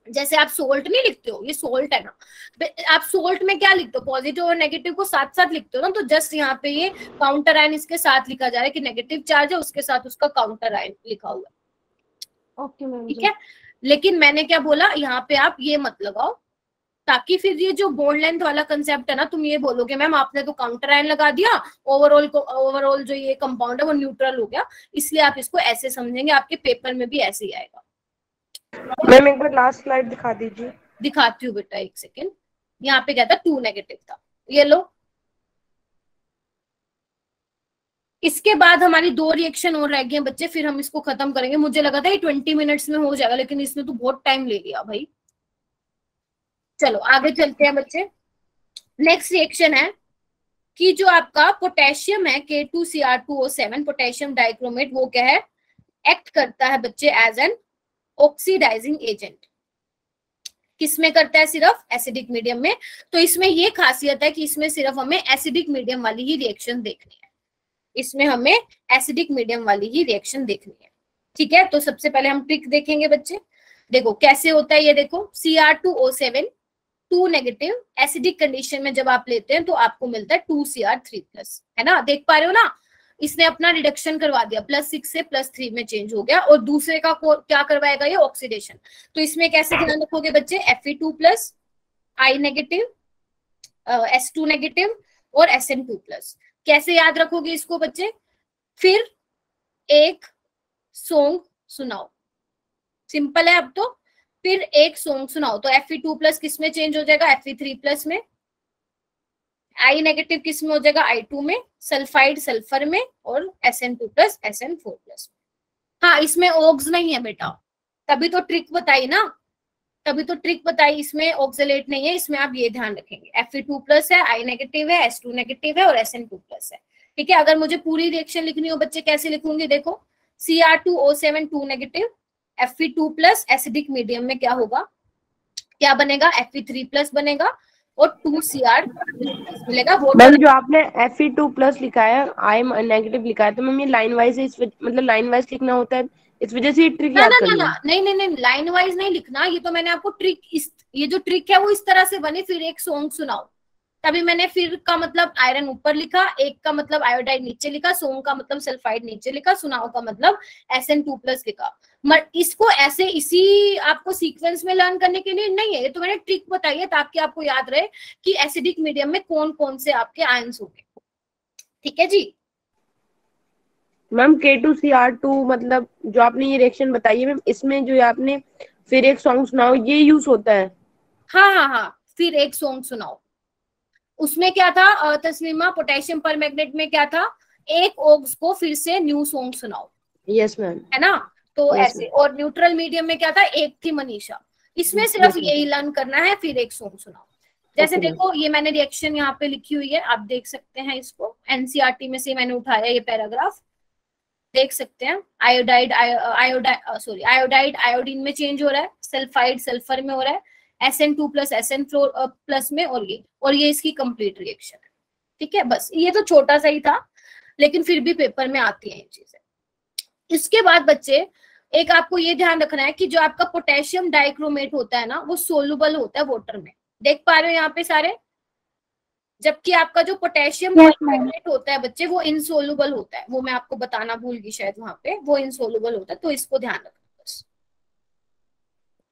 A: जैसे आप सोल्ट नहीं लिखते हो, ये सोल्ट है ना, आप सोल्ट में क्या लिखते हो, पॉजिटिव और नेगेटिव को साथ साथ लिखते हो ना, तो जस्ट यहाँ पे ये काउंटर आयन इसके साथ लिखा जा रहा है कि नेगेटिव चार्ज है, उसके साथ उसका काउंटर आयन लिखा हुआ है।
E: ओके मैम
A: ठीक है, लेकिन मैंने क्या बोला, यहाँ पे आप ये मत लगाओ, ताकि फिर ये जो बॉन्ड लेंथ वाला कंसेप्ट है ना, तुम ये बोलोगे मैम आपने तो काउंटर आयन लगा दिया, ओवरऑल जो ये कंपाउंड है वो न्यूट्रल हो गया, इसलिए आप इसको ऐसे समझेंगे, आपके पेपर में भी ऐसे ही आएगा।
C: मैम एक बार लास्ट स्लाइड दिखा दीजिए।
A: दिखाती हूँ बेटा, एक सेकेंड। यहाँ पे क्या था, 2 नेगेटिव था, ये लो। इसके बाद हमारी 2 रिएक्शन और रह गए हैं बच्चे, फिर हम इसको खत्म करेंगे। मुझे लगा था ये 20 मिनट्स में हो जाएगा, लेकिन इसने तो बहुत टाइम ले लिया भाई। चलो आगे चलते हैं बच्चे। नेक्स्ट रिएक्शन है कि जो आपका पोटेशियम है K2Cr2O7 पोटेशियम डाइक्रोमेट, वो क्या है, एक्ट करता है बच्चे एज एन ऑक्सीडाइजिंग एजेंट। किसमें करता है, सिर्फ एसिडिक मीडियम में। तो इसमें ये खासियत है कि इसमें सिर्फ हमें एसिडिक मीडियम वाली ही रिएक्शन देखनी है, इसमें हमें एसिडिक मीडियम वाली ही रिएक्शन देखनी है। ठीक है, तो सबसे पहले हम ट्रिक देखेंगे बच्चे। देखो कैसे होता है ये, देखो Cr2O7 2 नेगेटिव, एसिडिक कंडीशन में जब आप लेते हैं तो आपको मिलता है 2Cr3+, है ना, देख पा रहे हो ना, इसने अपना रिडक्शन करवा दिया, +6 से +3 में चेंज हो गया, और दूसरे का क्या करवाएगा ये, ऑक्सीडेशन। तो इसमें कैसे ध्यान रखोगे बच्चे, Fe2+, I negative, S2 negative और SN2+। कैसे याद रखोगे इसको बच्चे, फिर एक सॉन्ग सुनाओ, सिंपल है अब तो, फिर एक सॉन्ग सुनाओ। तो Fe2+ किस में चेंज हो जाएगा, Fe3+ में, I नेगेटिव किस में हो जाएगा, I2 में, सल्फाइड सल्फर में, और SN2+ SN4+। हाँ, इसमें ऑक्स नहीं है बेटा, तभी तो ट्रिक बताई ना, तभी तो ट्रिक बताई, इसमें ऑक्सलेट नहीं है, इसमें आप ये ध्यान रखेंगे, Fe2+ है, I नेगेटिव है, S2 नेगेटिव है और SN2+ है। ठीक है, अगर मुझे पूरी रिएक्शन लिखनी हो बच्चे, कैसे लिखूंगी, देखो Cr2O7 2 negative, Fe2+ acidic medium में क्या होगा, क्या बनेगा, Fe3+ बनेगा और 2Cr मिलेगा।
C: मैम जो आपने Fe2+ लिखा है, I नेगेटिव लिखा है, तो मैम ये लाइन वाइज है, मतलब लाइन वाइज लिखना होता है, इस वजह से ये ट्रिक याद कर लिया।
A: नहीं, लाइन वाइज नहीं लिखना, ये तो मैंने आपको ट्रिक, ये जो ट्रिक है वो इस तरह से बनी, फिर एक सॉन्ग सुनाओ, तभी मैंने फिर का मतलब आयरन ऊपर लिखा, एक का मतलब आयोडाइड नीचे लिखा, सॉन्ग का मतलब सल्फाइड नीचे लिखा, सुनाओ का मतलब SN2+ लिखा। इसको ऐसे इसी आपको सीक्वेंस में लर्न करने के लिए नहीं है, ये तो मैंने ट्रिक बताई है ताकि आपको याद रहे कि एसिडिक मीडियम में कौन कौन से आपके आयंस होंगे। ठीक है जी।
C: मैम K2Cr2 मतलब जो आपने ये रिएक्शन बताई है मैम, इसमें जो आपने फिर एक सॉन्ग सुनाओ ये यूज होता है।
A: हाँ, फिर एक सॉन्ग सुनाओ। उसमें क्या था तस्लीमा, पोटेशियम पर मैग्नेट में क्या था, एक ऑक्स को फिर से न्यू सॉन्ग सुनाओ।
C: यस मैम,
A: है ना, तो
C: yes,
A: ऐसे। और न्यूट्रल मीडियम में क्या था, एक थी मनीषा। इसमें सिर्फ यही लर्न करना है, फिर एक सॉन्ग सुनाओ। जैसे देखो ये मैंने रिएक्शन यहाँ पे लिखी हुई है, आप देख सकते हैं इसको, एनसीईआरटी में से मैंने उठाया ये पैराग्राफ, देख सकते हैं। आयोडाइड आयोडाइड आयोडीन में चेंज हो रहा है, सल्फाइड सल्फर में हो रहा है, SN2+ SN4+ में, और ये इसकी कंप्लीट रिएक्शन है। ठीक है, बस ये तो छोटा सा ही था, लेकिन फिर भी पेपर में आती है ये चीजें। इसके बाद बच्चे एक आपको ये ध्यान रखना है कि जो आपका पोटेशियम डाइक्रोमेट होता है ना, वो सोलुबल होता है वाटर में, देख पा रहे हो यहाँ पे सारे, जबकि आपका जो पोटेशियम परमैंगनेट होता है बच्चे, वो इनसोलुबल होता है, वो मैं आपको बताना भूल गई शायद वहां पे, वो इनसोलुबल होता है, तो इसको ध्यान रखना बस।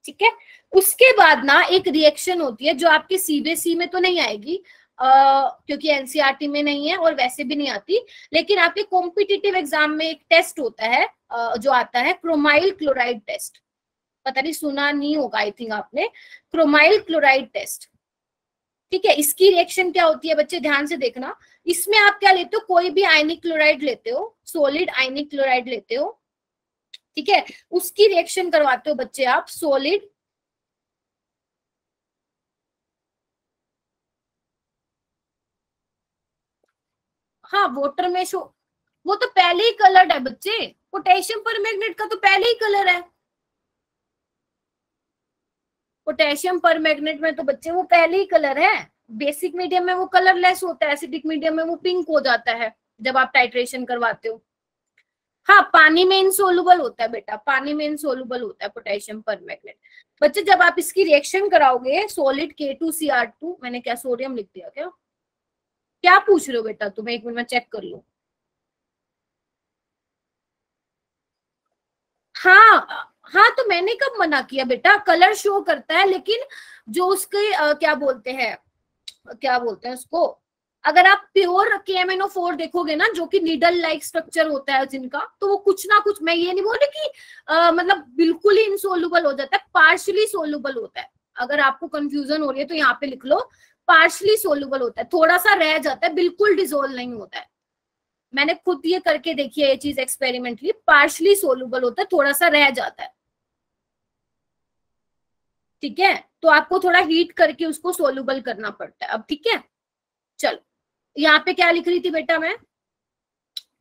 A: ठीक है, उसके बाद ना एक रिएक्शन होती है जो आपके सीबीएसई में तो नहीं आएगी, क्योंकि एनसीईआरटी में नहीं है और वैसे भी नहीं आती, लेकिन आपके कॉम्पिटिटिव एग्जाम में एक टेस्ट होता है जो आता है क्रोमाइल क्लोराइड टेस्ट, पता नहीं सुना नहीं होगा आई थिंक आपने, क्रोमाइल क्लोराइड टेस्ट। ठीक है, इसकी रिएक्शन क्या होती है बच्चे, ध्यान से देखना। इसमें आप क्या लेते हो, कोई भी आयनिक क्लोराइड लेते हो, सॉलिड आयनिक क्लोराइड लेते हो, ठीक है, उसकी रिएक्शन करवाते हो बच्चे आप सॉलिड वाटर में शो, वो तो पहले ही कलर्ड है बच्चे, पोटेशियम परमैंगनेट का तो पहले ही कलर है, पोटेशियम परमैंगनेट में तो बच्चे वो पहले ही कलर है। बेसिक मीडियम में वो कलरलेस होता है, एसिडिक मीडियम में वो पिंक हो जाता है जब आप टाइट्रेशन करवाते हो। हाँ, पानी में इनसोल्युबल होता है बेटा, पानी में इनसोल्युबल होता है पोटेशियम परमैंगनेट। बच्चे जब आप इसकी रिएक्शन कराओगे सॉलिड K2Cr2, मैंने क्या सोडियम लिख दिया क्या? क्या पूछ रहे हो बेटा तुम? एक मिनट में चेक कर लो। हाँ हाँ, तो मैंने कब मना किया बेटा? कलर शो करता है, लेकिन जो उसके क्या बोलते हैं उसको, अगर आप प्योर KMnO4 देखोगे ना, जो कि नीडल लाइक स्ट्रक्चर होता है जिनका, तो वो कुछ ना कुछ, मैं ये नहीं बोल रही कि मतलब बिल्कुल ही इनसोल्युबल हो जाता है, पार्शियली सोल्युबल होता है। अगर आपको कंफ्यूजन हो रही है तो यहाँ पे लिख लो, पार्शियली सोल्युबल होता है, थोड़ा सा रह जाता है, बिल्कुल डिसोल्व नहीं होता है। मैंने खुद ये करके देखी है ये चीज एक्सपेरिमेंटली, पार्शियली सोल्युबल होता है, थोड़ा सा रह जाता है। ठीक है, तो आपको थोड़ा हीट करके उसको सोल्युबल करना पड़ता है अब। ठीक है, चलो यहाँ पे क्या लिख रही थी बेटा मैं?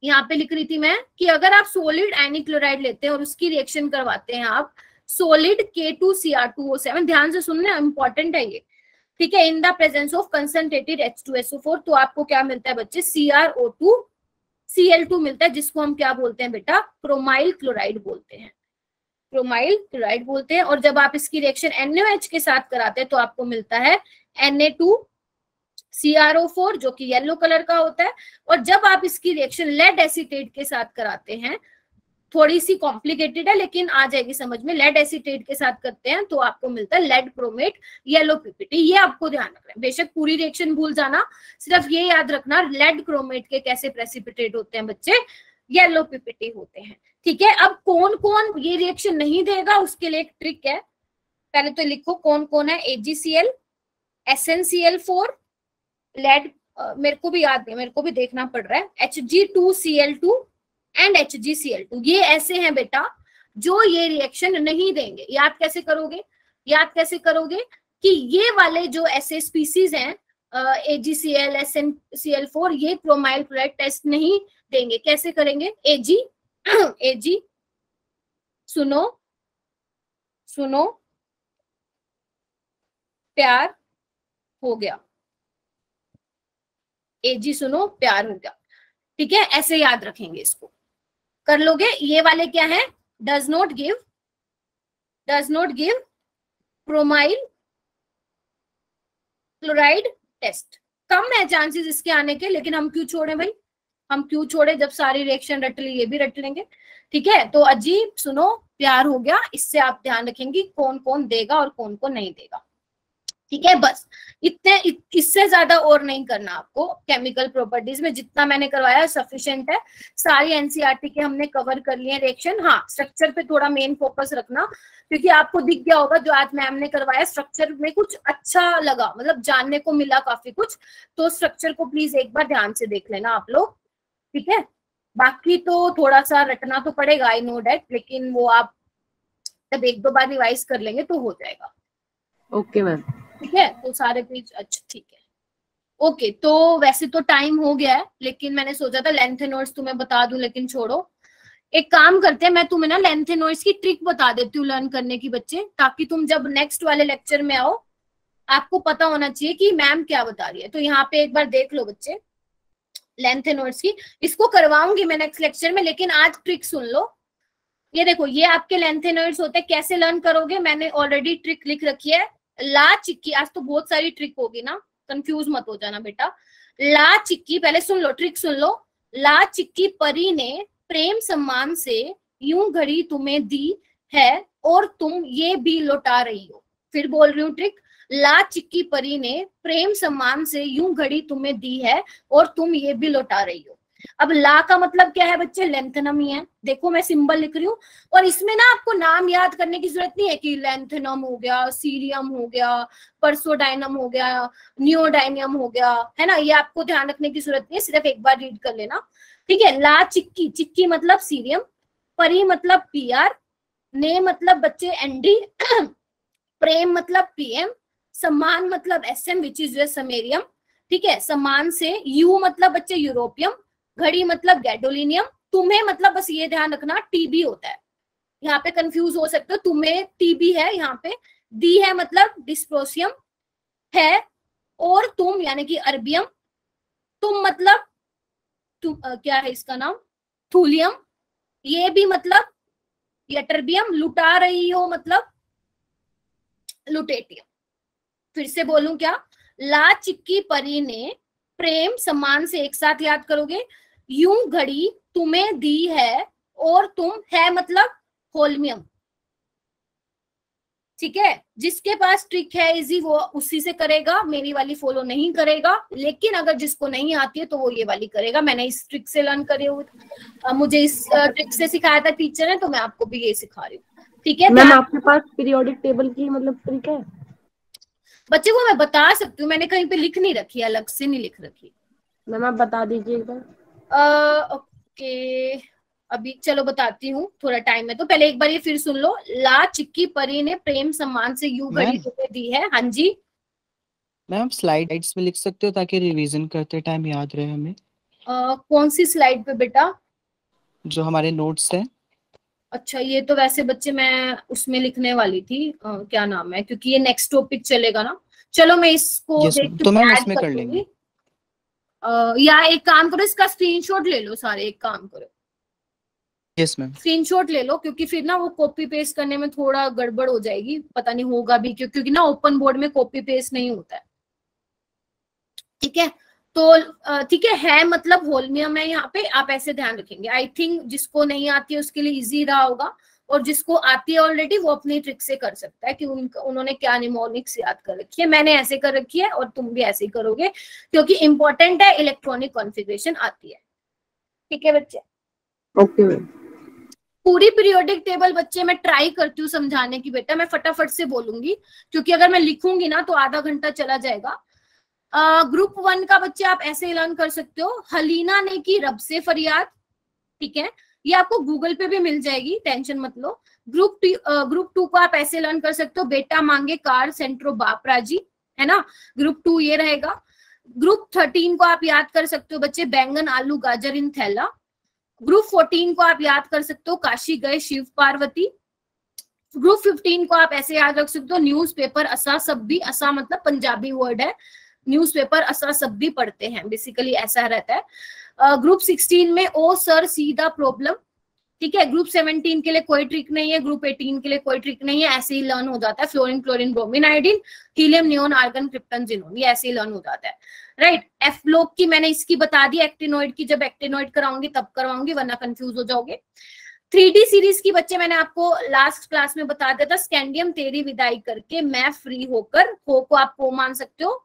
A: यहाँ पे लिख रही थी मैं कि अगर आप सोलिड एनिक्लोराइड लेते हैं और उसकी रिएक्शन करवाते हैं आप सोलिड K2Cr2O7, ध्यान से सुनना, इंपॉर्टेंट है ये। ठीक है, इन the presence of concentrated H2SO4, तो आपको क्या मिलता है बच्चे? CrO2 Cl2 मिलता है, जिसको हम क्या बोलते हैं बेटा? क्रोमाइल क्लोराइड बोलते हैं, क्रोमाइल क्लोराइड बोलते हैं। और जब आप इसकी रिएक्शन NaOH के साथ कराते हैं तो आपको मिलता है Na2CrO4, जो कि येलो कलर का होता है। और जब आप इसकी रिएक्शन लेड एसीटेट के साथ कराते हैं, थोड़ी सी कॉम्प्लिकेटेड है लेकिन आ जाएगी समझ में, लेड एसीटेट के साथ करते हैं तो आपको मिलता है लेड क्रोमेट येलो पीपीटी। ये आपको ध्यान रखना है, बेशक पूरी रिएक्शन भूल जाना, सिर्फ ये याद रखना लेड क्रोमेट के कैसे प्रेसिपिटेट होते हैं बच्चे? येलो पीपीटी होते हैं। ठीक है, अब कौन कौन ये रिएक्शन नहीं देगा उसके लिए एक ट्रिक है, पहले तो लिखो कौन कौन है। AgCl, SnCl4, लेड मेरे को भी याद नहीं, मेरे को भी देखना पड़ रहा है, Hg2Cl2 एंड HgCl2, ये ऐसे हैं बेटा जो ये रिएक्शन नहीं देंगे। याद कैसे करोगे? याद कैसे करोगे कि ये वाले जो ऐसे स्पीसीज हैं AgCl, SnCl4, ये क्रोमाइल क्लोराइड टेस्ट नहीं देंगे। कैसे करेंगे? Ag सुनो सुनो, प्यार हो गया, Ag सुनो प्यार हो गया। ठीक है, ऐसे याद रखेंगे, इसको कर लोगे। ये वाले क्या है? Does not give chromyl chloride test. कम है चांसेस इसके आने के, लेकिन हम क्यों छोड़े भाई? हम क्यों छोड़े? जब सारी रिएक्शन रट ली, ये भी रट लेंगे। ठीक है, तो अजीब सुनो प्यार हो गया, इससे आप ध्यान रखेंगे कौन कौन देगा और कौन कौन नहीं देगा। ठीक है, बस इतने, इससे ज्यादा और नहीं करना आपको। केमिकल प्रॉपर्टीज में जितना मैंने करवाया सफिशिएंट है, सारी एनसीईआरटी के हमने कवर कर लिए रिएक्शन। हाँ, स्ट्रक्चर पे थोड़ा मेन फोकस रखना, क्योंकि आपको दिख गया होगा जो आज मैम ने करवाया, स्ट्रक्चर में कुछ अच्छा लगा, मतलब जानने को मिला काफी कुछ, तो स्ट्रक्चर को प्लीज एक बार ध्यान से देख लेना आप लोग। ठीक है, बाकी तो थोड़ा सा रटना तो पड़ेगा, आई नो डेट, लेकिन वो आप जब एक दो बार रिवाइज कर लेंगे तो हो जाएगा।
C: Okay ma'am.
A: ठीक है, तो सारे पेज अच्छा ठीक है। ओके, तो वैसे तो टाइम हो गया है, लेकिन मैंने सोचा था लेंथ नोट्स तुम्हें बता दूं, लेकिन छोड़ो, एक काम करते हैं, मैं तुम्हें ना लेंथ नोट्स की ट्रिक बता देती हूँ लर्न करने की बच्चे, ताकि तुम जब नेक्स्ट वाले लेक्चर में आओ आपको पता होना चाहिए कि मैम क्या बता रही है। तो यहाँ पे एक बार देख लो बच्चे लेंथ नोट्स की, इसको करवाऊंगी मैं नेक्स्ट लेक्चर में, लेकिन आज ट्रिक सुन लो। ये देखो, ये आपके लेंथ नोट्स होते हैं। कैसे लर्न करोगे? मैंने ऑलरेडी ट्रिक लिख रखी है। ला चिक्की, आज तो बहुत सारी ट्रिक होगी ना, कंफ्यूज मत हो जाना बेटा। ला चिक्की, पहले सुन लो, ट्रिक सुन लो। ला चिक्की परी ने प्रेम सम्मान से यूं घड़ी तुम्हें दी है और तुम ये भी लौटा रही हो। फिर बोल रही हूँ ट्रिक, ला चिक्की परी ने प्रेम सम्मान से यूं घड़ी तुम्हें दी है और तुम ये भी लौटा रही हो। अब ला का मतलब क्या है बच्चे? लेंथनम ही है। देखो मैं सिंबल लिख रही हूँ, और इसमें ना आपको नाम याद करने की जरूरत नहीं है कि लेंथनम हो गया, सीरियम हो गया, परसोडाइनम हो गया, नियोडाइनियम हो गया, है ना, ये आपको ध्यान रखने की जरूरत नहीं है, सिर्फ एक बार रीड कर लेना। ठीक है, ला चिक्की, चिक्की मतलब सीरियम, परी मतलब PR, ने मतलब बच्चे ND, प्रेम मतलब PM, सम्मान मतलब SM विच इज समेरियम। ठीक है, सम्मान से, यू मतलब बच्चे यूरोपियम, घड़ी मतलब गैडोलिनियम, तुम्हें मतलब बस ये ध्यान रखना TB होता है, यहाँ पे कंफ्यूज हो सकते हो, तुम्हें TB है यहाँ पे, दी है मतलब डिस्प्रोसियम है, और तुम यानी कि अरबियम, तुम मतलब क्या है इसका नाम? थूलियम, ये भी मतलब यटरबियम, लुटा रही हो मतलब लुटेटियम। फिर से बोलूं क्या? ला चिक्की परी ने प्रेम सम्मान से एक साथ याद करोगे, यूं घड़ी तुम्हें दी है और तुम है मतलब होल्मियम। ठीक है, जिसके पास ट्रिक है इजी वो उसी से करेगा, मेरी वाली फॉलो नहीं करेगा, लेकिन अगर जिसको नहीं आती है तो वो ये वाली करेगा। मैंने इस ट्रिक से लर्न करे हुए, मुझे इस ट्रिक से सिखाया था टीचर ने, तो मैं आपको भी ये सिखा रही हूँ। ठीक है
C: मैम, आपके पास पीरियोडिक टेबल की मतलब ट्रिक है?
A: बच्चे, वो मैं बता सकती हूँ, मैंने कहीं पे लिख नहीं रखी, अलग से नहीं लिख रखी।
C: मैम आप बता दीजिए एक बार।
A: ओके, अभी चलो बताती हूँ, थोड़ा टाइम है तो पहले एक बार ये फिर सुन लो। ला चिक्की परी ने प्रेम सम्मान से यूं घड़ी तुम्हें दी है। हाँ जी
D: मैम, स्लाइड्स में लिख सकते हो ताकि रिवीजन करते टाइम याद रहे हमें।
A: कौन सी स्लाइड पे बेटा?
D: जो हमारे नोट्स है।
A: अच्छा, ये तो वैसे बच्चे मैं उसमें लिखने वाली थी, क्या नाम है, क्योंकि ये नेक्स्ट टॉपिक चलेगा ना। चलो मैं इसको देख
D: तो मैम
A: ऐड
D: इसमें कर लेंगे।
A: या एक काम करो, इसका स्क्रीनशॉट ले लो सारे, एक काम करो
D: यस मैम।
A: स्क्रीनशॉट ले लो, क्योंकि फिर ना वो कॉपी पेस्ट करने में थोड़ा गड़बड़ हो जाएगी, पता नहीं होगा भी क्योंकि ना ओपन बोर्ड में कॉपी पेस्ट नहीं होता है। ठीक है, तो ठीक है मतलब होल्मियम है यहाँ पे, आप ऐसे ध्यान रखेंगे। आई थिंक जिसको नहीं आती है उसके लिए इजी रहा होगा, और जिसको आती है ऑलरेडी वो अपनी ट्रिक से कर सकता है कि उन्होंने क्या निमोनिक्स याद कर रखी है। मैंने ऐसे कर रखी है और तुम भी ऐसे ही करोगे, क्योंकि इंपॉर्टेंट है, इलेक्ट्रॉनिक कॉन्फ़िगरेशन आती है। ठीक है बच्चे?
C: Okay ma'am.
A: पूरी पीरियोडिक टेबल बच्चे मैं ट्राई करती हूँ समझाने की बेटा, मैं फटाफट से बोलूंगी, क्योंकि अगर मैं लिखूंगी ना तो आधा घंटा चला जाएगा। ग्रुप 1 का बच्चे आप ऐसे लर्न कर सकते हो, हलीना ने की रब से फरियाद। ठीक है, ये आपको गूगल पे भी मिल जाएगी, टेंशन मत लो। ग्रुप 2 को आप ऐसे लर्न कर सकते हो, बेटा मांगे कार सेंट्रो बाप राजी, है ना। ग्रुप 2 ये रहेगा। ग्रुप 13 को आप याद कर सकते हो बच्चे, बैंगन आलू गाजर इन थैला। ग्रुप 14 को आप याद कर सकते हो, काशी गए शिव पार्वती। ग्रुप 15 को आप ऐसे याद रख सकते हो, न्यूज़पेपर असा सब भी, असा मतलब पंजाबी वर्ड है, न्यूज़पेपर असा सब भी पढ़ते हैं, बेसिकली ऐसा रहता है। ग्रुप 16 में ओ सर सीधा प्रॉब्लम। ठीक है, ग्रुप 17 के लिए कोई ट्रिक नहीं है, ग्रुप 18 के लिए कोई ट्रिक नहीं है, ऐसे ही लर्न हो जाता है। Fluorine chlorine bromine iodine helium neon argon krypton xenon, ये ऐसे ही लर्न हो जाता है। राइट, एफ ब्लॉक की मैंने इसकी बता दी, एक्टिनोइड की जब एक्टिनोइड कराऊंगी तब करवाऊंगी, वरना कंफ्यूज हो जाओगे। 3D सीरीज की बच्चे मैंने आपको लास्ट क्लास में बता दिया था, स्कैंडियम तेरी विदाई करके मैं फ्री होकर, हो को आप को मान सकते हो,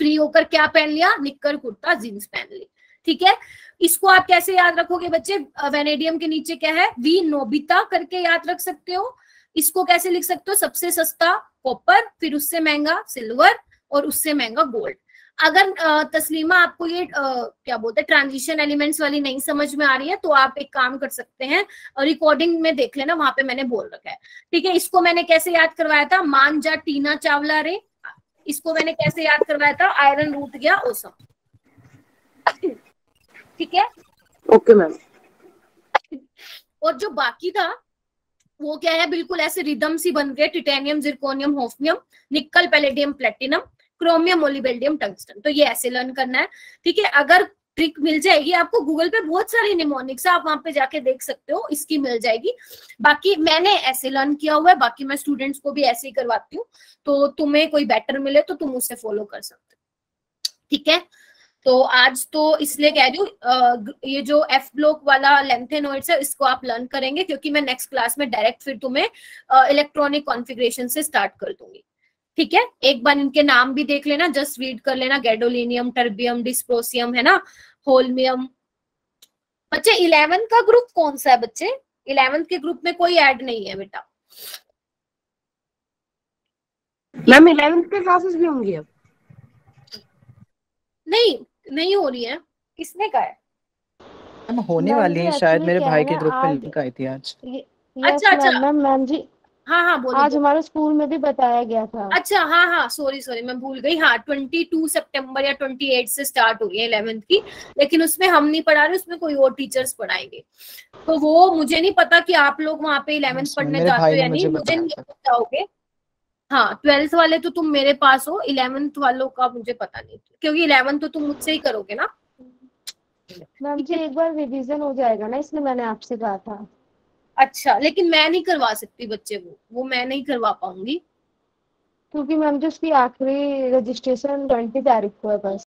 A: फ्री होकर क्या पहन लिया, निक्कर कुर्ता जींस पहन ली। ठीक है, इसको आप कैसे याद रखोगे बच्चे, वेनेडियम के नीचे क्या है, वी नोबिता करके याद रख सकते हो। इसको कैसे लिख सकते हो, सबसे सस्ता कॉपर, फिर उससे महंगा सिल्वर, और उससे महंगा गोल्ड। अगर तस्लीमा आपको ये क्या बोलते हैं ट्रांजिशन एलिमेंट्स वाली नहीं समझ में आ रही है, तो आप एक काम कर सकते हैं, रिकॉर्डिंग में देख लेना, वहां पे मैंने बोल रखा है। ठीक है, इसको मैंने कैसे याद करवाया था, मान जा टीना चावला रे, इसको मैंने कैसे याद करवाया था, आयरन रूट गया ओसम। ठीक है,
C: ओके मैम।
A: और जो बाकी था वो क्या है, बिल्कुल ऐसे रिदम सी बन गए, टिटेनियम जिरकोनियम होफनियम निकल पैलेडियम प्लेटिनम क्रोमियम मोलिबेल्डियम टंगस्टन, तो ये ऐसे लर्न करना है। ठीक है, अगर ट्रिक मिल जाएगी आपको, गूगल पे बहुत सारी निमोनिक्स है, आप वहां पे जाके देख सकते हो, इसकी मिल जाएगी। बाकी मैंने ऐसे लर्न किया हुआ है, बाकी मैं स्टूडेंट्स को भी ऐसे ही करवाती हूँ, तो तुम्हें कोई बेटर मिले तो तुम उससे फॉलो कर सकते हो। ठीक है, तो आज तो इसलिए कह रही हूँ, ये जो एफ ब्लॉक वाला लेंथेनोइड्स है इसको आप लर्न करेंगे, क्योंकि मैं नेक्स्ट क्लास में डायरेक्ट फिर तुम्हें इलेक्ट्रॉनिक कॉन्फ़िगरेशन से स्टार्ट कर दूंगी। ठीक है, एक बार इनके नाम भी देख लेना, जस्ट रीड कर लेना, गैडोलिनियम, टर्बियम, डिस्प्रोसियम, है ना, होल्मियम। बच्चे 11th का ग्रुप कौन सा है बच्चे, 11th के ग्रुप में कोई ऐड नहीं है बेटा।
C: मैम 11th के क्लासेस भी होंगी अब?
A: नहीं हो रही है, किसने कहा है?
D: मैम होने वाली है शायद, मेरे भाई के ग्रुप में लिंक आई थी आज।
A: अच्छा
E: मैम जी,
A: हाँ बोलिए।
E: आज हमारे स्कूल में भी बताया गया था।
A: अच्छा हाँ सॉरी मैं भूल गई। हाँ 22 सितंबर या 28 से स्टार्ट हो रही है 11th की, लेकिन उसमें हम नहीं पढ़ा रहे, उसमें कोई और टीचर्स पढ़ाएंगे। तो वो मुझे नहीं पता कि आप लोग वहाँ पे 11th पढ़ने जाते हो या नहीं, मुझे नहीं बताओगे। हाँ 12th वाले तो तुम मेरे पास हो, 11th वालों का मुझे पता नहीं, क्योंकि 11th तो तुम मुझसे ही करोगे ना।
E: मैम
A: ठीक
E: जी
A: है।
E: एक बार रिवीजन हो जाएगा ना, इसलिए मैंने आपसे कहा था।
A: अच्छा, लेकिन मैं नहीं करवा सकती बच्चे वो मैं नहीं करवा पाऊंगी।
E: क्योंकि मैम जी उसकी आखिरी रजिस्ट्रेशन 20 तारीख को है बस।